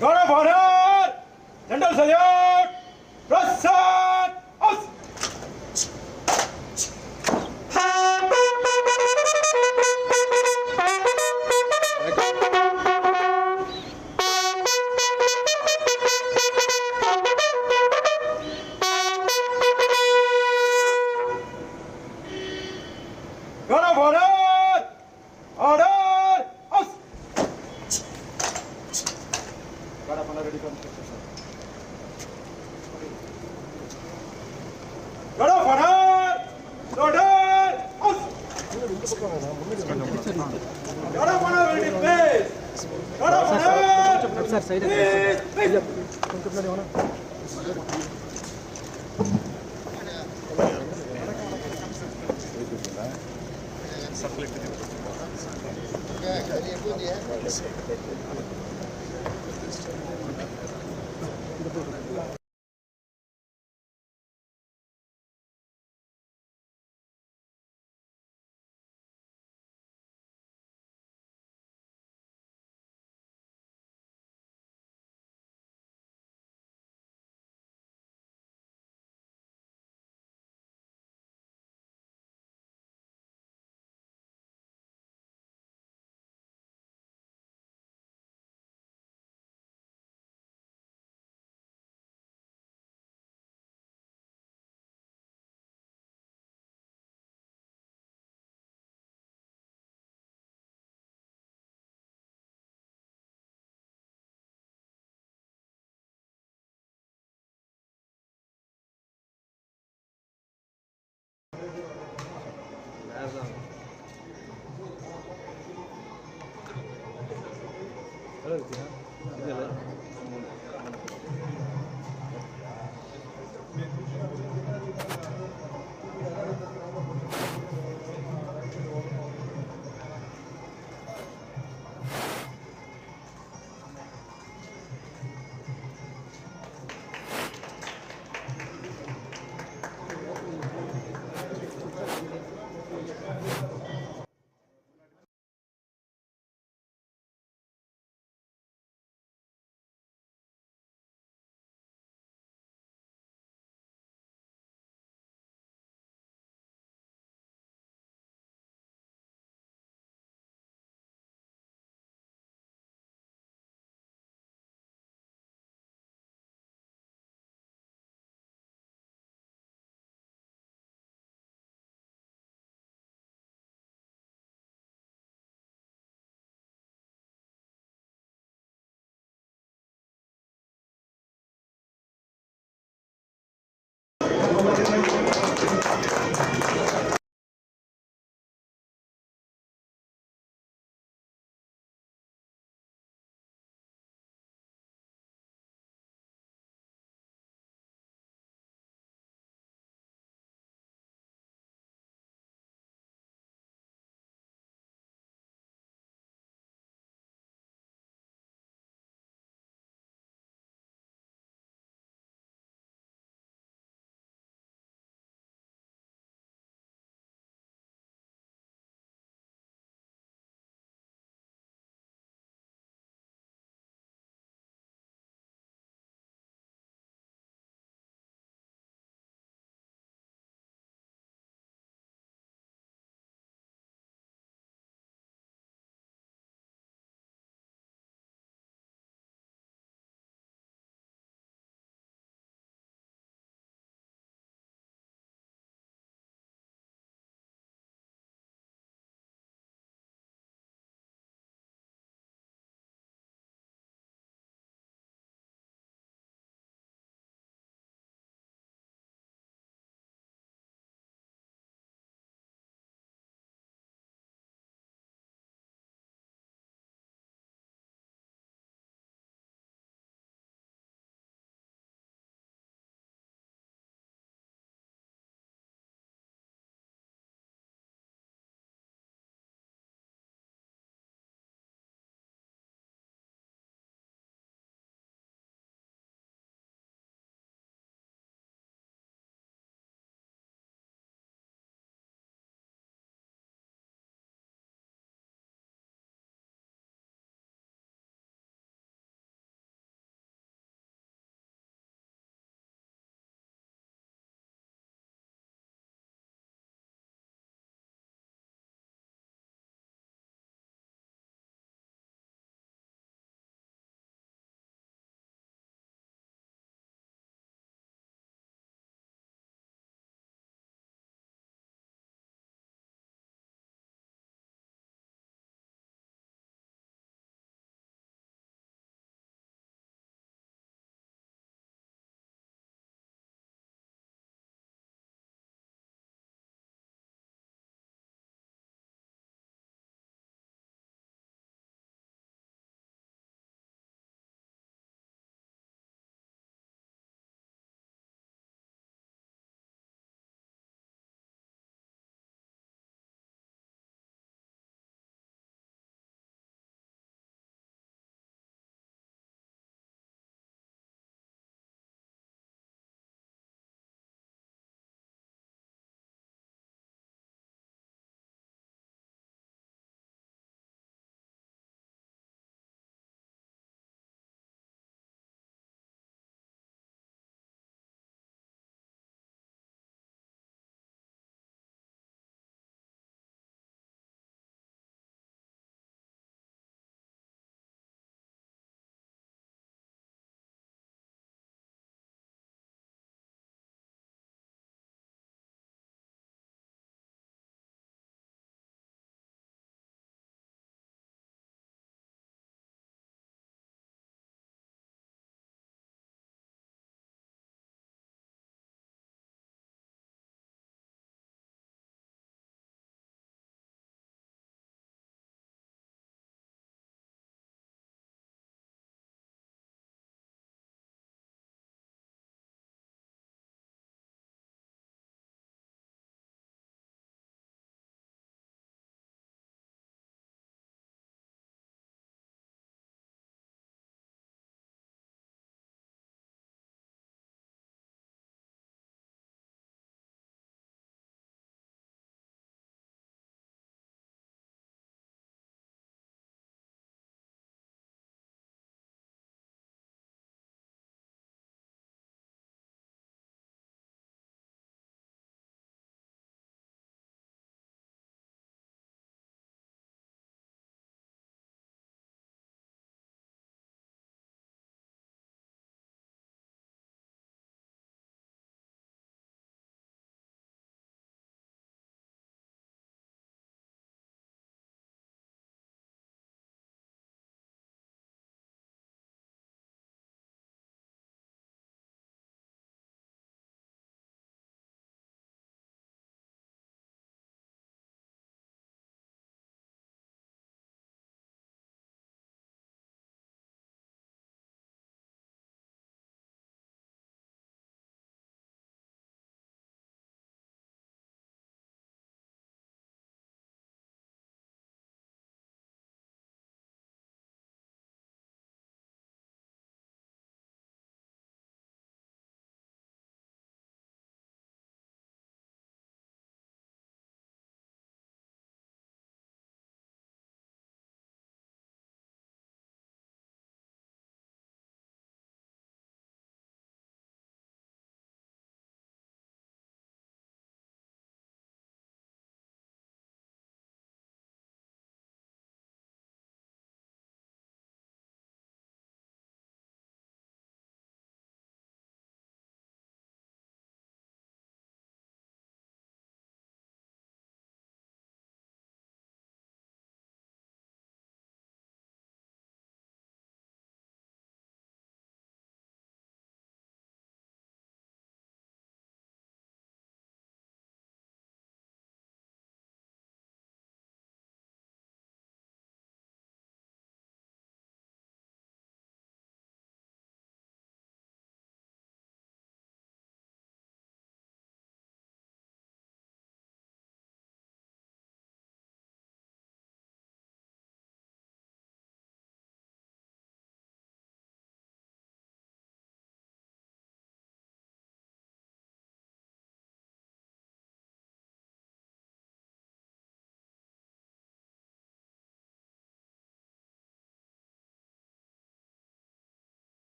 God of Honor, General Salute, Prasad, us. God of Honor, order, us. God of Honor ready for instruction, sir. God of Honor, order, us. God of Honor ready, please. God of Honor, please, please.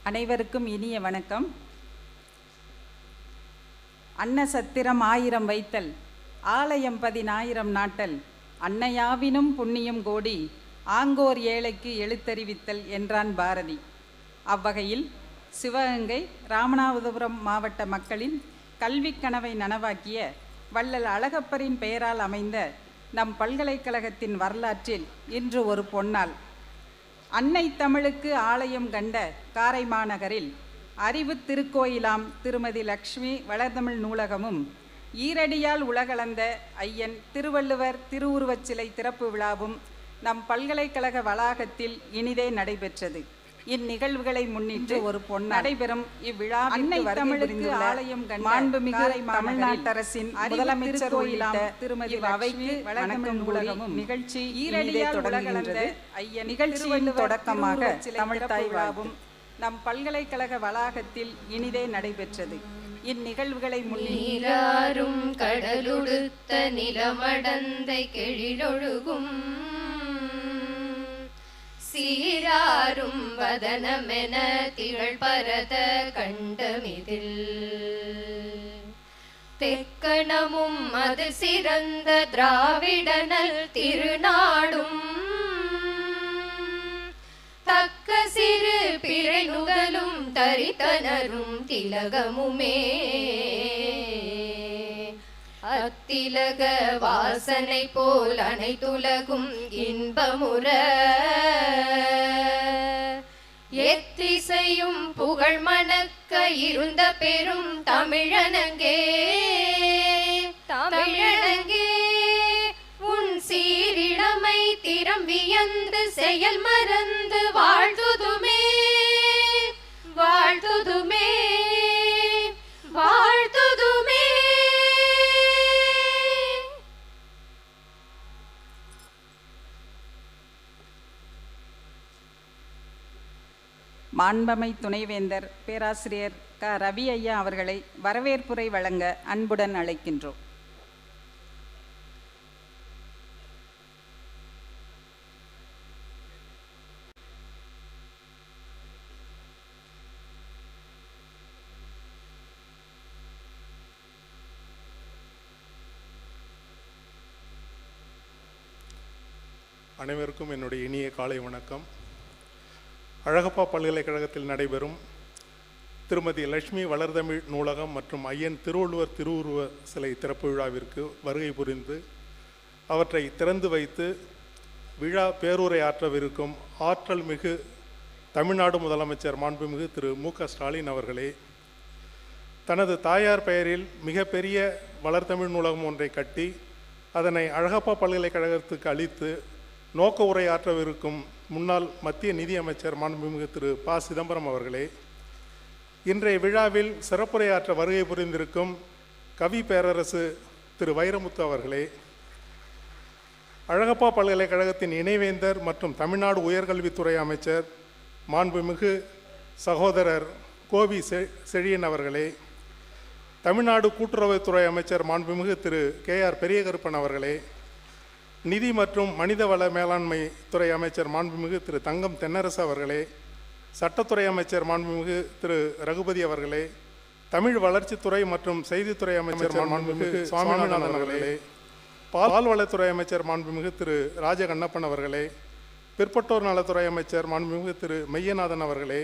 அனைவருக்கும் இனிய வணக்கம். அன்ன சத்திரம் 1000 வைத்தல், ஆலயம் 10,000 நாட்டல், அன்னையாவினும் புண்ணியம் கோடி, anchor ஏழைக்கு எழுத்தறிவித்தல் என்றான் பாரதி. அவ்வகையில் சிவகங்கை ராமநாதபுரம் மாவட்ட மக்களின் கல்வி கனவை நனவாக்கிய வள்ளல் அழகப்பரின் பெயரால் அமைந்த நம் பல்கலைக்கழகத்தின் வரலாற்றில் இன்று ஒரு பொன்னாள். அன்னை தமிழுக்கு ஆலயம் கண்ட காரை மாநகரில் அறிவு திருக்கோயிலாம் திருமதி லக்ஷ்மி வளர்தமிழ் நூலகமும் ஈரடியால் உலகளந்த ஐயன் திருவள்ளுவர் திருவுருவச் சிலை திறப்பு விழாவும் நம் பல்கலைக்கழக வளாகத்தில் இனிதே நடைபெற்றது. இந்நிகழ்வுகளை முன்னிட்டு ஒரு நடைபெறும் இவ்விழா அன்னை தமிழுக்கு ஆலயம் கண்ட மாண்புமிகு தமிழ்நாட்டரசின் முதலமைச்சர் திருமதி அவைக்கு வளர்தமிழ் நூலகமும் நிகழ்ச்சி ஈரடியால் உலகளந்த ஐயன் நிகழ்ச்சியின் தொடக்கமாக தமிழ்த்தாய் விழாவும் நம் பல்கலைக்கழக வளாகத்தில் இனிதே நடைபெற்றது. இந்நிகழ்வுகளை முன்னிட்டு கடலுடுத்த நிலமடந்தை கெழிலொழுகும் சீராரும் வதனமென திகழ் பரத கண்டமிதில் தெக்கணமும் அது சிறந்த திராவிடனல் திருநாடும் தக்க சிறு பிறை நுதலும் தரித்தனரும் திலகமுமே அத்திலக வாசனை போல் அனைத்துலகும் இன்பமுற எத்திசையும் புகழ் மணக்க இருந்த பெரும் தமிழனங்கே தமிழனங்கே உன் சீரிழமை திறம் வியந்து செயல் மறந்து வாழ்த்துதுமே வாழ்த்துதுமே வாழ்த்துதுமே. மாண்பமை துணைவேந்தர் பேராசிரியர் க. ரவி ஐயா அவர்களை வரவேற்புரை வழங்க அன்புடன் அழைக்கின்றோம். அனைவருக்கும் என்னுடைய இனிய காலை வணக்கம். அழகப்பா பல்கலைக்கழகத்தில் நடைபெறும் திருமதி லட்சுமி வளர்தமிழ் நூலகம் மற்றும் ஐயன் திருவள்ளுவர் திருவுருவ சிலை திறப்பு விழாவிற்கு வருகை புரிந்து அவற்றை திறந்து வைத்து விழா பேருரை ஆற்றவிருக்கும் ஆற்றல் மிகு தமிழ்நாடு முதலமைச்சர் மாண்புமிகு திரு மு.க. ஸ்டாலின் அவர்களே, தனது தாயார் பெயரில் மிகப்பெரிய வளர்தமிழ் நூலகம் ஒன்றை கட்டி அதனை அழகப்பா பல்கலைக்கழகத்துக்கு அளித்து நோக்க உரை ஆற்றவிருக்கும் முன்னாள் மத்திய நிதியமைச்சர் மாண்புமிகு திரு ப. சிதம்பரம் அவர்களே, இன்றைய விழாவில் சிறப்புரையாற்ற வருகை புரிந்திருக்கும் கவி பேரரசு திரு வைரமுத்து அவர்களே, அழகப்பா பல்கலைக்கழகத்தின் இணைவேந்தர் மற்றும் தமிழ்நாடு உயர்கல்வித்துறை அமைச்சர் மாண்புமிகு சகோதரர் கோவி செழியன் அவர்களே, தமிழ்நாடு கூட்டுறவுத்துறை அமைச்சர் மாண்புமிகு திரு கே.ஆர். பெரியகருப்பன் அவர்களே, நிதி மற்றும் மனிதவள மேலாண்மை துறை அமைச்சர் மாண்புமிகு திரு தங்கம் தென்னரசு அவர்களே, சட்டத்துறை அமைச்சர் மாண்புமிகு திரு ரகுபதி அவர்களே, தமிழ் வளர்ச்சித்துறை மற்றும் செய்தித்துறை அமைச்சர் மாண்புமிகு சுவாமிநாதன் அவர்களே, பால்வளத்துறை அமைச்சர் மாண்புமிகு திரு ராஜகண்ணப்பன் அவர்களே, பிற்பட்டோர் நலத்துறை அமைச்சர் மாண்புமிகு திரு மெய்யநாதன் அவர்களே,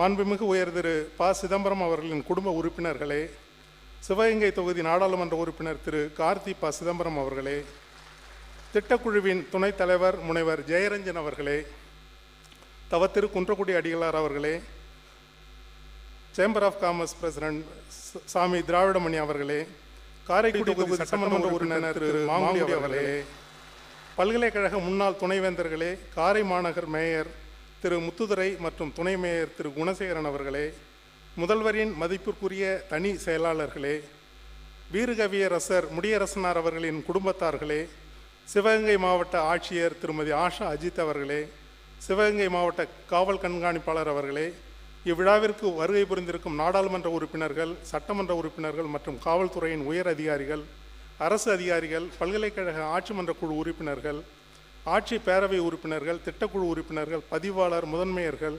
மாண்புமிகு உயர் திரு ப. சிதம்பரம் அவர்களின் குடும்ப உறுப்பினர்களே, சிவகங்கை தொகுதி நாடாளுமன்ற உறுப்பினர் திரு கார்த்தி ப. சிதம்பரம் அவர்களே, திட்டக்குழுவின் துணைத் தலைவர் முனைவர் ஜெயரஞ்சன் அவர்களே, தவத்திரு குன்றக்குடி அடிகளார் அவர்களே, சேம்பர் ஆஃப் காமர்ஸ் பிரசிடென்ட் சாமி திராவிடமணி அவர்களே, காரைக்குடி தொகுதி சட்டமன்ற உறுப்பினர் திரு மாங்குடி அவர்களே, பல்கலைக்கழக முன்னாள் துணைவேந்தர்களே, காரை மாநகர் மேயர் திரு முத்துதுரை மற்றும் துணை மேயர் திரு குணசேகரன் அவர்களே, முதல்வரின் மதிப்பிற்குரிய தனி செயலாளர்களே, வீரகவியரசர் முடியரசனார் அவர்களின் குடும்பத்தார்களே, சிவகங்கை மாவட்ட ஆட்சியர் திருமதி ஆஷா அஜித் அவர்களே, சிவகங்கை மாவட்ட காவல் கண்காணிப்பாளர் அவர்களே, இவ்விழாவிற்கு வருகை புரிந்திருக்கும் நாடாளுமன்ற உறுப்பினர்கள், சட்டமன்ற உறுப்பினர்கள் மற்றும் காவல்துறையின் உயர் அதிகாரிகள், அரசு அதிகாரிகள், பல்கலைக்கழக ஆட்சி மன்ற குழு உறுப்பினர்கள், ஆட்சி பேரவை உறுப்பினர்கள், திட்டக்குழு உறுப்பினர்கள், பதிவாளர், முதன்மையர்கள்,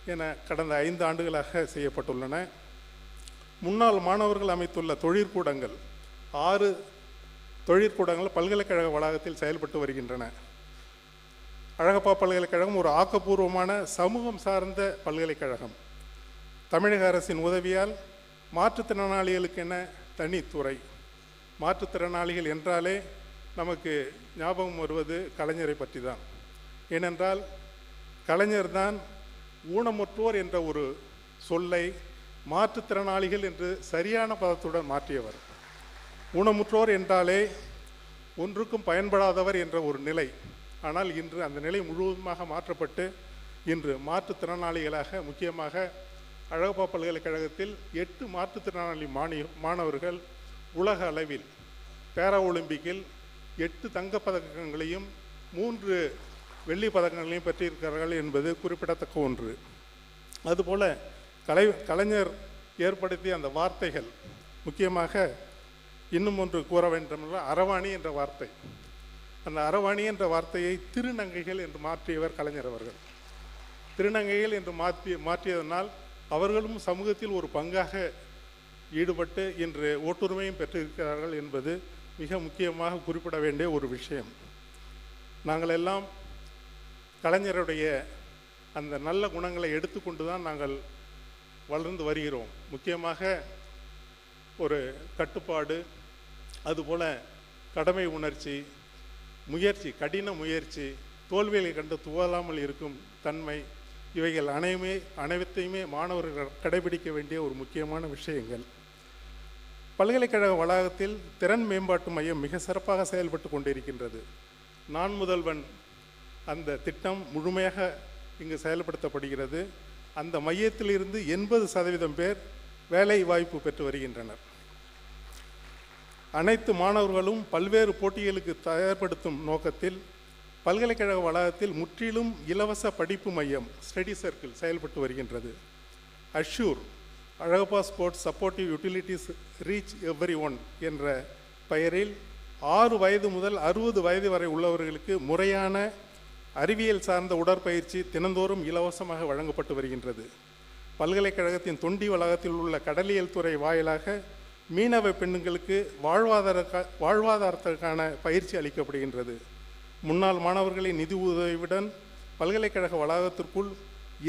என கடந்த 5 ஆண்டுகளாக செய்யப்பட்டுள்ளன. முன்னாள் மாணவர்கள் அமைத்துள்ள தொழிற்கூடங்கள் 6 தொழிற்கூடங்கள் பல்கலைக்கழக வளாகத்தில் செயல்பட்டு வருகின்றன. அழகப்பா பல்கலைக்கழகம் ஒரு ஆக்கப்பூர்வமான சமூகம் சார்ந்த பல்கலைக்கழகம். தமிழக அரசின் உதவியால் மாற்றுத்திறனாளிகளுக்கென தனித்துறை. மாற்றுத்திறனாளிகள் என்றாலே நமக்கு ஞாபகம் வருவது கலைஞரை பற்றி தான். ஏனென்றால் கலைஞர் தான் ஊனமுற்றோர் என்ற ஒரு சொல்லை மாற்றுத்திறனாளிகள் என்று சரியான பதத்துடன் மாற்றியவர். ஊனமுற்றோர் என்றாலே ஒன்றுக்கும் பயன்படாதவர் என்ற ஒரு நிலை. ஆனால் இன்று அந்த நிலை முழுவதுமாக மாற்றப்பட்டு இன்று மாற்றுத்திறனாளிகளாக, முக்கியமாக அழகப்பா பல்கலைக்கழகத்தில் 8 மாற்றுத்திறனாளி மாணவர்கள் உலக அளவில் பேரா ஒலிம்பிக்கில் 8 தங்கப்பதக்கங்களையும் 3 வெள்ளி பதக்கங்களையும் பெற்றிருக்கிறார்கள் என்பது குறிப்பிடத்தக்க ஒன்று. அதுபோல் கலைஞர் ஏற்படுத்திய அந்த வார்த்தைகள், முக்கியமாக இன்னும் ஒன்று கூற வேண்டுமென்றால் அரவாணி என்ற வார்த்தை. அந்த அரவாணி என்ற வார்த்தையை திருநங்கைகள் என்று மாற்றியவர் கலைஞர் அவர்கள். திருநங்கைகள் என்று மாற்றியதனால் அவர்களும் சமூகத்தில் ஒரு பங்காக ஈடுபட்டு இன்று ஓட்டுரிமையும் பெற்றிருக்கிறார்கள் என்பது மிக முக்கியமாக குறிப்பிட வேண்டிய ஒரு விஷயம். நாங்கள் எல்லாம் கலைஞருடைய அந்த நல்ல குணங்களை எடுத்துக்கொண்டு தான் நாங்கள் வளர்ந்து வருகிறோம். முக்கியமாக ஒரு கட்டுப்பாடு, அதுபோல் கடமை உணர்ச்சி, முயற்சி, கடின முயற்சி, தோல்வியை கண்டு துவலாமல் இருக்கும் தன்மை, இவைகள் அனைத்தையுமே மாணவர்கள் கடைபிடிக்க வேண்டிய ஒரு முக்கியமான விஷயங்கள். பல்கலைக்கழக வளாகத்தில் திறன் மேம்பாட்டு மையம் மிக சிறப்பாக செயல்பட்டு கொண்டிருக்கின்றது. நான் முதல்வன் அந்த திட்டம் முழுமையாக இங்கு செயல்படுத்தப்படுகிறது. அந்த மையத்திலிருந்து 80% பேர் வேலை வாய்ப்பு பெற்று வருகின்றனர். அனைத்து மாணவர்களும் பல்வேறு போட்டிகளுக்கு தயார்படுத்தும் நோக்கத்தில் பல்கலைக்கழக வளாகத்தில் முற்றிலும் இலவச படிப்பு மையம் ஸ்டடி சர்க்கிள் செயல்பட்டு வருகின்றது. Assure Alagappa sports supportive utilities reach every one என்ற பெயரில் 6 வயது முதல் 60 வயது வரை உள்ளவர்களுக்கு முறையான அறிவியல் சார்ந்த உடற்பயிற்சி தினந்தோறும் இலவசமாக வழங்கப்பட்டு வருகின்றது. பல்கலைக்கழகத்தின் தொண்டி வளாகத்தில் உள்ள கடலியல் துறை வாயிலாக மீனவ பெண்களுக்கு வாழ்வாதாரத்திற்கான பயிற்சி அளிக்கப்படுகின்றது. முன்னாள் மாணவர்களின் நிதி உதவியுடன் பல்கலைக்கழக வளாகத்திற்குள்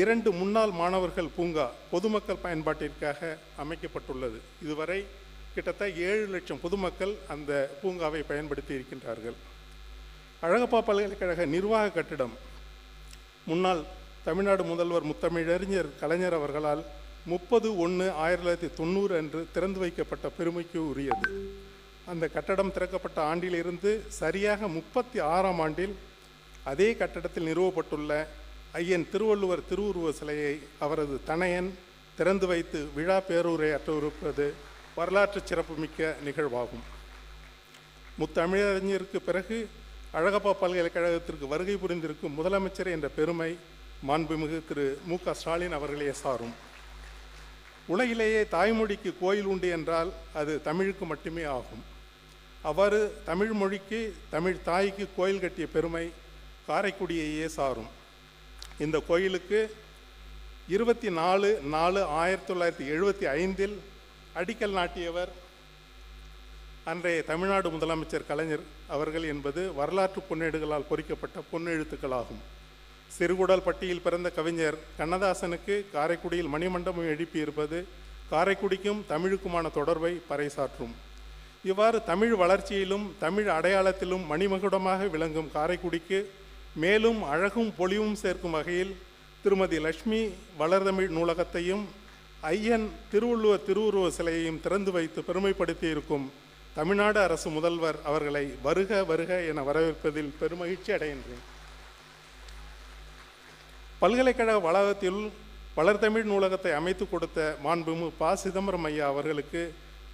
2 முன்னாள் மாணவர்கள் பூங்கா பொதுமக்கள் பயன்பாட்டிற்காக அமைக்கப்பட்டுள்ளது. இதுவரை கிட்டத்தட்ட 7 லட்சம் பொதுமக்கள் அந்த பூங்காவை பயன்படுத்தி இருக்கின்றார்கள். அழகப்பா பல்கலைக்கழக நிர்வாக கட்டிடம் முன்னாள் தமிழ்நாடு முதல்வர் முத்தமிழறிஞர் கலைஞர் அவர்களால் 30/1/1990 அன்று திறந்து வைக்கப்பட்ட பெருமைக்கு உரியது. அந்த கட்டடம் திறக்கப்பட்ட ஆண்டிலிருந்து சரியாக 36ஆம் ஆண்டில் அதே கட்டடத்தில் நிறுவப்பட்டுள்ள ஐயன் திருவள்ளுவர் திருவுருவ சிலையை அவரது தனையன் திறந்து வைத்து விழா பேரூரை அற்றிருப்பது வரலாற்று சிறப்புமிக்க நிகழ்வாகும். முத்தமிழறிஞருக்கு பிறகு அழகப்பா பல்கலைக்கழகத்திற்கு வருகை புரிந்திருக்கும் முதலமைச்சர் என்ற பெருமை மாண்புமிகு திரு மு.க. ஸ்டாலின் அவர்களே சாரும். உலகிலேயே தாய்மொழிக்கு கோயில் உண்டு என்றால் அது தமிழுக்கு மட்டுமே ஆகும். அவ்வாறு தமிழ் மொழிக்கு, தமிழ் தாய்க்கு கோயில் கட்டிய பெருமை காரைக்குடியையே சாரும். இந்த கோயிலுக்கு 24/4/1975 அடிக்கல் நாட்டியவர் அன்றைய தமிழ்நாடு முதலமைச்சர் கலைஞர் அவர்கள் என்பது வரலாற்று பொன்னேடுகளால் பொறிக்கப்பட்ட பொன்னெழுத்துக்களாகும். சிறுகுடல் பட்டியில் பிறந்த கவிஞர் கண்ணதாசனுக்கு காரைக்குடியில் மணிமண்டபம் எழுப்பியிருப்பது காரைக்குடிக்கும் தமிழுக்குமான தொடர்பை பறைசாற்றும். இவ்வாறு தமிழ் வளர்ச்சியிலும் தமிழ் அடையாளத்திலும் மணிமகுடமாக விளங்கும் காரைக்குடிக்கு மேலும் அழகும் பொலிவும் சேர்க்கும் வகையில் திருமதி லட்சுமி வளர்தமிழ் நூலகத்தையும் ஐயன் திருவள்ளுவர் திருவுருவ சிலையையும் திறந்து வைத்து பெருமைப்படுத்தி இருக்கும் தமிழ்நாடு அரசு முதல்வர் அவர்களை வருக வருக என வரவேற்பதில் பெருமகிழ்ச்சி அடைகின்றேன். பல்கலைக்கழக வளாகத்தில் வளர்தமிழ் நூலகத்தை அமைத்து கொடுத்த மாண்புமிகு ப. சிதம்பரம் ஐயா அவர்களுக்கு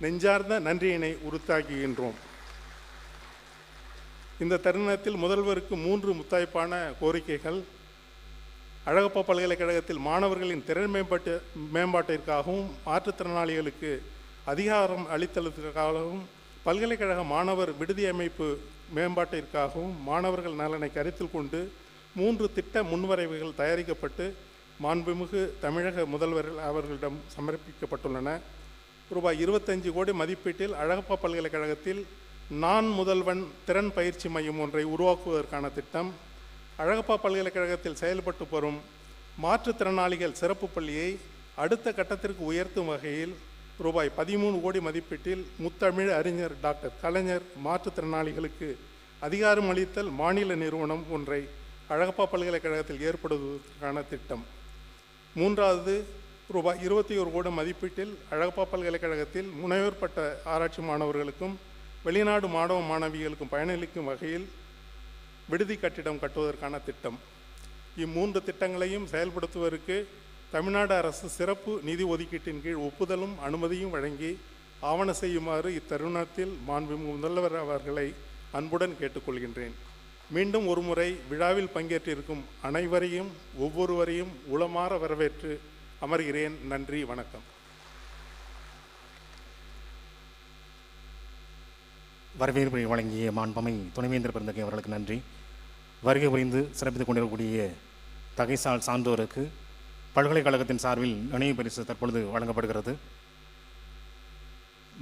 நெஞ்சார்ந்த நன்றியினை உறுத்தாக்குகின்றோம். இந்த தருணத்தில் முதல்வருக்கு 3 முத்தாய்ப்பான கோரிக்கைகள். அழகப்பா பல்கலைக்கழகத்தில் மாணவர்களின் திறன் மேம்பாட்டிற்காகவும் மாற்றுத்திறனாளிகளுக்கு அதிகாரம் அளித்தலுக்காகவும் பல்கலைக்கழக மாணவர் விடுதி அமைப்பு மேம்பாட்டிற்காகவும் மாணவர்கள் நலனை கருத்தில் கொண்டு 3 திட்ட முன்வரைவுகள் தயாரிக்கப்பட்டு மாண்புமிகு தமிழக முதல்வர் அவர்களிடம் சமர்ப்பிக்கப்பட்டுள்ளன. ரூபாய் 25 கோடி மதிப்பீட்டில் அழகப்பா பல்கலைக்கழகத்தில் நான் முதல்வன் திறன் பயிற்சி மையம் ஒன்றை உருவாக்குவதற்கான திட்டம், அழகப்பா பல்கலைக்கழகத்தில் செயல்பட்டு வரும் மாற்றுத்திறனாளிகள் சிறப்பு பள்ளியை அடுத்த கட்டத்திற்கு உயர்த்தும் வகையில் ரூபாய் 13 கோடி மதிப்பீட்டில் முத்தமிழ் அறிஞர் டாக்டர் கலைஞர் மாற்றுத்திறனாளிகளுக்கு அதிகாரம் அளித்தல் மாநில நிறுவனம் ஒன்றை அழகப்பா பல்கலைக்கழகத்தில் ஏற்படுவதற்கான திட்டம். மூன்றாவது, ரூபாய் 21 கோடி மதிப்பீட்டில் அழகப்பா பல்கலைக்கழகத்தில் முனைவர் பட்ட ஆராய்ச்சி மாணவர்களுக்கும் வெளிநாடு மாணவ மாணவிகளுக்கும் பயனளிக்கும் வகையில் விடுதி கட்டிடம் கட்டுவதற்கான திட்டம். இம்மூன்று திட்டங்களையும் செயல்படுத்துவதற்கு தமிழ்நாடு அரசு சிறப்பு நிதி ஒதுக்கீட்டின் கீழ் ஒப்புதலும் அனுமதியும் வழங்கி ஆவண செய்யுமாறு இத்தருணத்தில் மாண்புமிகு முதல்வர் அவர்களை அன்புடன் கேட்டுக்கொள்கின்றேன். மீண்டும் ஒருமுறை விழாவில் பங்கேற்றிருக்கும் அனைவரையும் ஒவ்வொருவரையும் உளமாற வரவேற்று அமர்கிறேன். நன்றி, வணக்கம். வரவேற்பை வழங்கிய மாண்பமை துணைவேந்தர் பெருந்தகை அவர்களுக்கு நன்றி. வருகை புரிந்து சிறப்பித்துக் கொண்டிருக்கக்கூடிய தகைசால் சான்றோருக்கு பல்கலைக்கழகத்தின் சார்பில் நினைவு பரிசு தற்பொழுது வழங்கப்படுகிறது.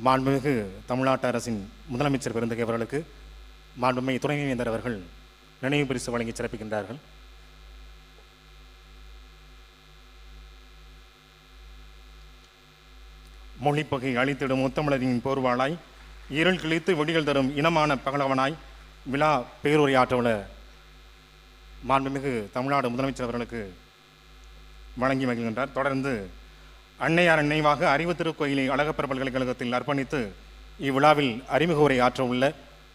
மாண்புமிகு தமிழ்நாட்டு அரசின் முதலமைச்சர் பெருந்தகை அவர்களுக்கு மாண்புமை துணைவேந்தர் அவர்கள் நினைவு பரிசு வழங்கி சிறப்பிக்கின்றார்கள். மொழிப்பகை அளித்திடும் முத்தமிழரின் போர்வாளாய் இருள் கிழித்து வெடிகள் தரும் இனமான பகலவனாய் விழா பேருரையாற்றவுள்ள மாண்புமிகு தமிழ்நாடு முதலமைச்சர் அவர்களுக்கு வழங்கி மகிழ்கின்றார். தொடர்ந்து அன்னையார் நினைவாக அறிவு திருக்கோயிலை அழகப்பர் பல்கலைக்கழகத்தில் அர்ப்பணித்து இவ்விழாவில் அறிமுக உரை ஆற்றவுள்ள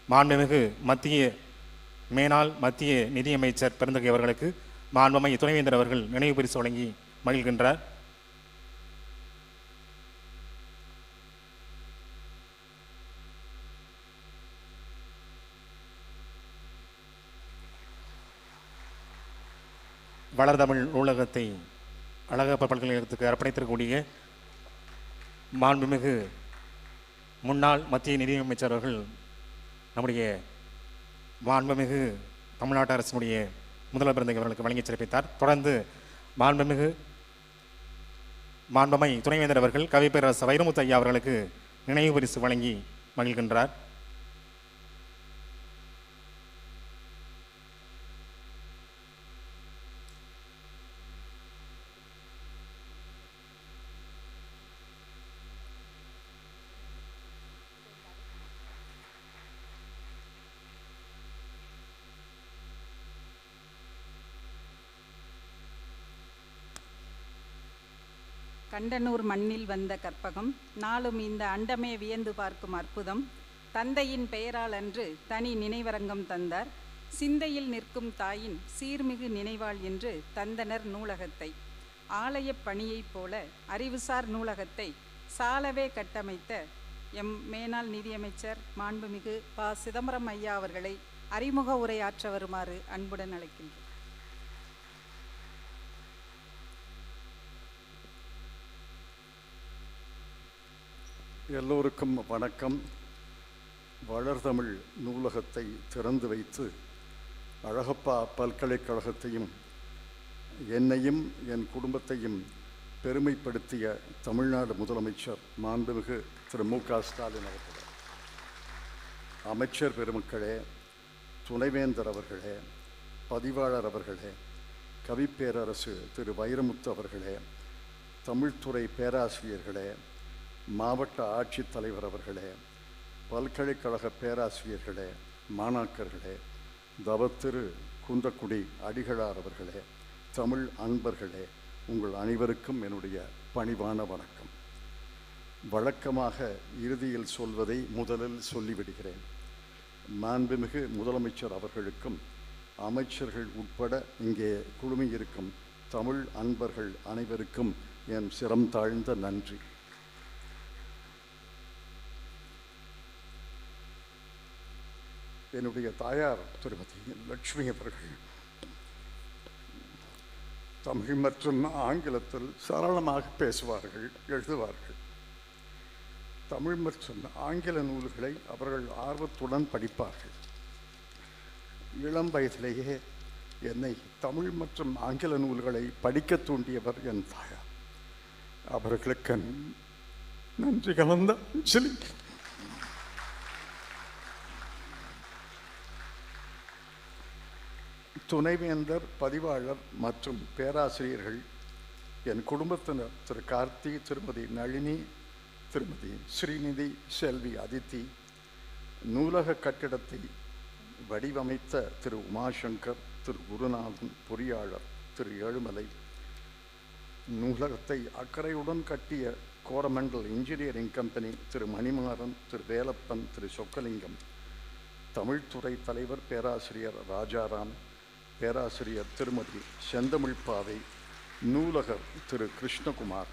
மாண்புமிகு மேனாள் மத்திய நிதியமைச்சர் பெருந்தகை அவர்களுக்கு மாண்புமை துணைவேந்தர் அவர்கள் நினைவு பரிசு வழங்கி மகிழ்கின்றார். வளர்தமிழ் நூலகத்தை அழகப்பர் பல்கலைக்கழகத்துக்கு அர்ப்பணித்திருக்கக்கூடிய மாண்புமிகு முன்னாள் மத்திய நிதியமைச்சர் அவர்கள் நம்முடைய மாண்புமிகு தமிழ்நாட்டு அரசினுடைய முதல்வர் பெருந்தகை அவர்களுக்கு வழங்கி சிறப்பித்தார். தொடர்ந்து மாண்புமை துணைவேந்தர் அவர்கள் கவிப்பேரரசு வைரமுத்து ஐயா அவர்களுக்கு நினைவு பரிசு வழங்கி மகிழ்கின்றார். கண்டனூர் மண்ணில் வந்த கற்பகம் நாளும் இந்த அண்டமே வியந்து பார்க்கும் அற்புதம் தந்தையின் பெயரால் அன்று தனி நினைவரங்கம் தந்தார் சிந்தையில் நிற்கும் தாயின் சீர்மிகு நினைவாள் என்று தந்தனர் நூலகத்தை ஆலயப் பணியைப் போல அறிவுசார் நூலகத்தை சாலவே கட்டமைத்த எம் மேனாள் நிதியமைச்சர் மாண்புமிகு ப. சிதம்பரம் ஐயா அவர்களை அறிமுக உரையாற்ற வருமாறு அன்புடன் அழைக்கின்றோம். எல்லோருக்கும் வணக்கம். வளர்தமிழ் நூலகத்தை திறந்து வைத்து அழகப்பா பல்கலைக்கழகத்தையும் என்னையும் என் குடும்பத்தையும் பெருமைப்படுத்திய தமிழ்நாடு முதலமைச்சர் மாண்புமிகு திரு மு க ஸ்டாலின் அவர்களே, அமைச்சர் பெருமக்களே, துணைவேந்தர் அவர்களே, பதிவாளர் அவர்களே, கவிப்பேரரசு திரு வைரமுத்து அவர்களே, தமிழ்துறை பேராசிரியர்களே, மாவட்ட ஆட்சித்தலைவர் அவர்களே, பல்கலைக்கழக பேராசிரியர்களே, மாணாக்கர்களே, தவத்திரு குன்றக்குடி அடிகளார் அவர்களே, தமிழ் அன்பர்களே, உங்கள் அனைவருக்கும் என்னுடைய பணிவான வணக்கம். வழக்கமாக இறுதியில் சொல்வதை முதலில் சொல்லிவிடுகிறேன். மாண்புமிகு முதலமைச்சர் அவர்களுக்கும் அமைச்சர்கள் உட்பட இங்கே குழுமியிருக்கும் தமிழ் அன்பர்கள் அனைவருக்கும் என் சிரம் தாழ்ந்த நன்றி. என்னுடைய தாயார் திருமதி லட்சுமி அவர்கள் தமிழ் மற்றும் ஆங்கிலத்தில் சரளமாக பேசுவார்கள், எழுதுவார்கள். தமிழ் மற்றும் ஆங்கில நூல்களை அவர்கள் ஆர்வத்துடன் படிப்பார்கள். இளம் வயதிலேயே என்னை தமிழ் மற்றும் ஆங்கில நூல்களை படிக்க தூண்டியவர் என் தாயார். அவர்களுக்கு நன்றி கலந்த அஞ்சலி. துணைவேந்தர், பதிவாளர் மற்றும் பேராசிரியர்கள், என் குடும்பத்தினர் திரு கார்த்தி, திருமதி நளினி, திருமதி ஸ்ரீநிதி, செல்வி அதித்தி, நூலக கட்டிடத்தை வடிவமைத்த திரு உமாசங்கர், திரு குருநாதன், பொறியாளர் திரு ஏழுமலை, நூலகத்தை அக்கறையுடன் கட்டிய கோரமண்டல் இன்ஜினியரிங் கம்பெனி திரு மணிமாறன், திரு வேலப்பன், திரு சொக்கலிங்கம், தமிழ்துறை தலைவர் பேராசிரியர் ராஜாராம், பேராசிரியர் திருமதி செந்தமிழ்பாவை, நூலகர் திரு கிருஷ்ணகுமார்,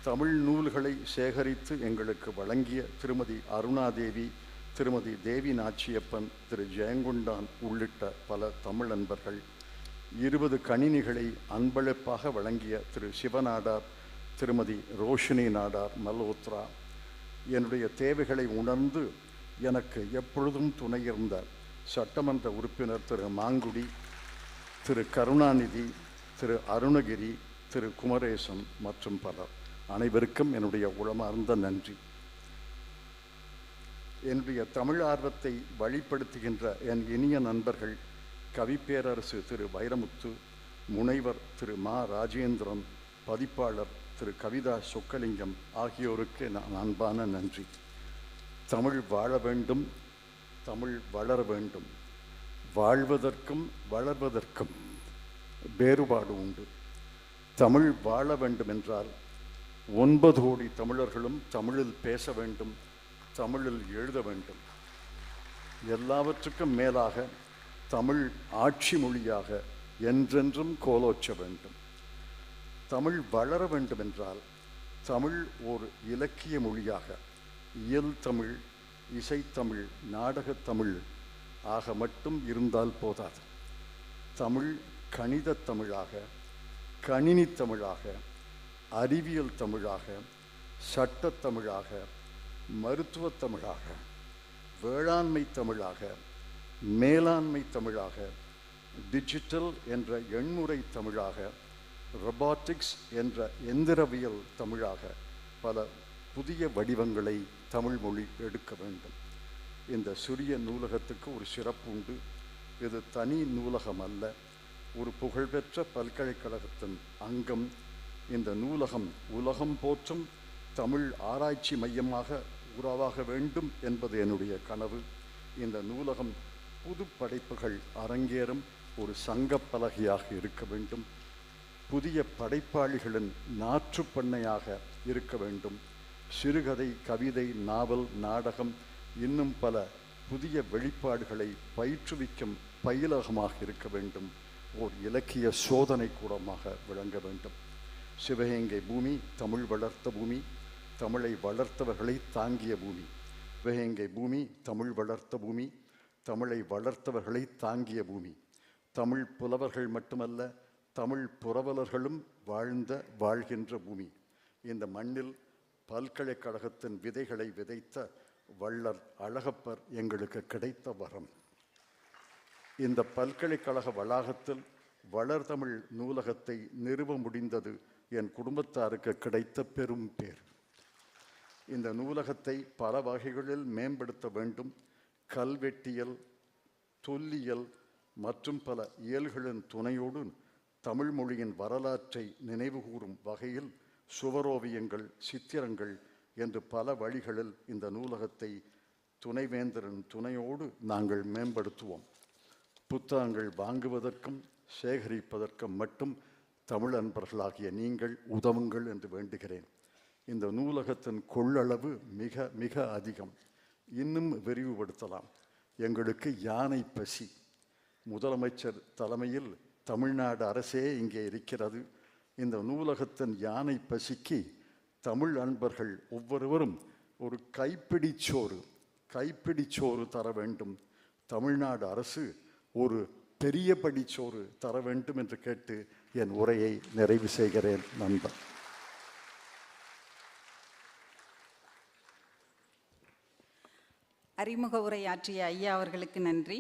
தமிழ் நூல்களை சேகரித்து எங்களுக்கு வழங்கிய திருமதி அருணாதேவி, திருமதி தேவி நாச்சியப்பன், திரு ஜெயங்கொண்டான் உள்ளிட்ட பல தமிழ் நண்பர்கள், 20 கணினிகளை அன்பளிப்பாக வழங்கிய திரு சிவநாடார், திருமதி ரோஷினி நாடார் மல்ஹோத்ரா, என்னுடைய தேவைகளை உணர்ந்து எனக்கு எப்பொழுதும் துணையிருந்த சட்டமன்ற உறுப்பினர் திரு மாங்குடி, திரு கருணாநிதி, திரு அருணகிரி, திரு குமரேசன் மற்றும் பலர், அனைவருக்கும் என்னுடைய உளமார்ந்த நன்றி. என்னுடைய தமிழ் ஆர்வத்தை வழிப்படுத்துகின்ற என் இனிய நண்பர்கள் கவிப்பேரரசு திரு வைரமுத்து, முனைவர் திரு மா ராஜேந்திரன், பதிப்பாளர் திரு கவிதா சொக்கலிங்கம் ஆகியோருக்கு நான் அன்பான நன்றி. தமிழ் வாழ வேண்டும், தமிழ் வளர வேண்டும். வாழ்வதற்கும் வளர்வதற்கும் வேறுபாடு உண்டு. தமிழ் வாழ வேண்டும் என்றால் 9 கோடி தமிழர்களும் தமிழில் பேச வேண்டும், தமிழில் எழுத வேண்டும். எல்லாவற்றுக்கும் மேலாக தமிழ் ஆட்சி மொழியாக என்றென்றும் கோலோச்ச வேண்டும். தமிழ் வளர வேண்டும் என்றால் தமிழ் ஒரு இலக்கிய மொழியாக, இயல் தமிழ், இசைத்தமிழ், நாடகத்தமிழ் ஆக மட்டும் இருந்தால் போதாது. தமிழ் கணித தமிழாக, கணினி தமிழாக, அறிவியல் தமிழாக, சட்டத்தமிழாக, மருத்துவ தமிழாக, வேளாண்மை தமிழாக, மேலாண்மை தமிழாக, டிஜிட்டல் என்ற எண்முறை தமிழாக, ரொபாட்டிக்ஸ் என்ற எந்திரவியல் தமிழாக பல புதிய வடிவங்களை தமிழ் மொழி எடுக்க வேண்டும். இந்த சிறிய நூலகத்துக்கு ஒரு சிறப்பு உண்டு. இது தனி நூலகம் அல்ல, ஒரு புகழ்பெற்ற பல்கலைக்கழகத்தின் அங்கம். இந்த நூலகம் உலகம் போற்றும் தமிழ் ஆராய்ச்சி மையமாக உருவாக வேண்டும் என்பது என்னுடைய கனவு. இந்த நூலகம் புது படைப்புகள் அரங்கேறும் ஒரு சங்கப்பலகையாக இருக்க வேண்டும். புதிய படைப்பாளிகளின் நாற்றுப்பண்ணையாக இருக்க வேண்டும். சிறுகதை, கவிதை, நாவல், நாடகம் இன்னும் பல புதிய வெளிப்பாடுகளை பயிற்றுவிக்கும் பயிலகமாக இருக்க வேண்டும். ஓர் இலக்கிய சோதனை கூடமாக விளங்க வேண்டும். சிவகங்கை பூமி தமிழ் வளர்த்த பூமி, தமிழை வளர்த்தவர்களை தாங்கிய பூமி. சிவகங்கை பூமி தமிழ் வளர்த்த பூமி, தமிழை வளர்த்தவர்களை தாங்கிய பூமி. தமிழ் புலவர்கள் மட்டுமல்ல, தமிழ் புரவலர்களும் வாழ்கின்ற பூமி. இந்த மண்ணில் பல்கலைக்கழகத்தின் விதைகளை விதைத்த வள்ளல் அழகப்பர் எங்களுக்கு கிடைத்த வரம். இந்த பல்கலைக்கழக வளாகத்தில் வளர்தமிழ் நூலகத்தை நிறுவ முடிந்தது என் குடும்பத்தாருக்கு கிடைத்த பெரும் பேர். இந்த நூலகத்தை பல வகைகளில் மேம்படுத்த வேண்டும். கல்வெட்டியல், தொல்லியல் மற்றும் பல இயல்களின் துணையோடு தமிழ் மொழியின் வரலாற்றை நினைவுகூரும் வகையில் சுவரோவியங்கள், சித்திரங்கள் என்று பல வழிகளில் இந்த நூலகத்தை துணைவேந்தரின் துணையோடு நாங்கள் மேம்படுத்துவோம். புத்தகங்கள் வாங்குவதற்கும் சேகரிப்பதற்கும் மட்டும் தமிழ் அன்பர்களாகிய நீங்கள் உதவுங்கள் என்று வேண்டுகிறேன். இந்த நூலகத்தின் கொள்ளளவு மிக மிக அதிகம். இன்னும் விரிவுபடுத்தலாம். எங்களுக்கு யானை பசி. முதலமைச்சர் தலைமையில் தமிழ்நாடு அரசே இங்கே இருக்கிறது. இந்த நூலகத்தின் யானை பசிக்கு தமிழ் அன்பர்கள் ஒவ்வொருவரும் ஒரு கைப்பிடிச்சோறு தர வேண்டும். தமிழ்நாடு அரசு ஒரு பெரிய படிச்சோறு தர வேண்டும் என்று கேட்டு என் உரையை நிறைவு செய்கிறேன். நண்பர். அறிமுக உரையாற்றிய ஐயா அவர்களுக்கு நன்றி.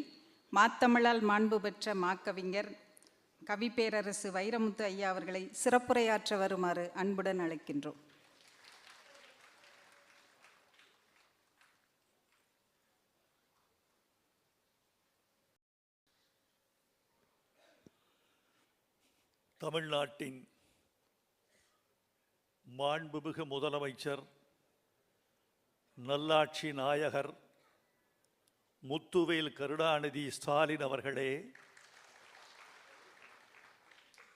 மாத்தமிழால் மாண்பு பெற்ற மாக்கவிஞர் கவிப்பேரரசு வைரமுத்து ஐயா அவர்களை சிறப்புரையாற்ற வருமாறு அன்புடன் அழைக்கின்றோம். தமிழ்நாட்டின் மாண்புமிகு முதலமைச்சர், நல்லாட்சி நாயகர் முத்துவேல் கருணாநிதி ஸ்டாலின் அவர்களே,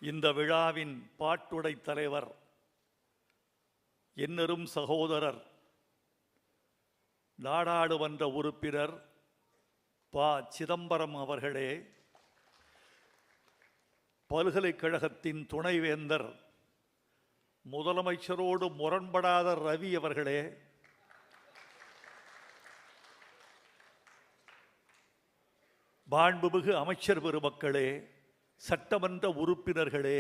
இந்த விழாவின் பாட்டுடை தலைவர், என்னரும் சகோதரர், நாடாளுமன்ற உறுப்பினர் ப. சிதம்பரம் அவர்களே, பல்கலைக்கழகத்தின் துணைவேந்தர், முதலமைச்சரோடு முரண்படாத ரவி அவர்களே, மாண்புமிகு அமைச்சர் பெருமக்களே, சட்டமன்ற உறுப்பினர்களே,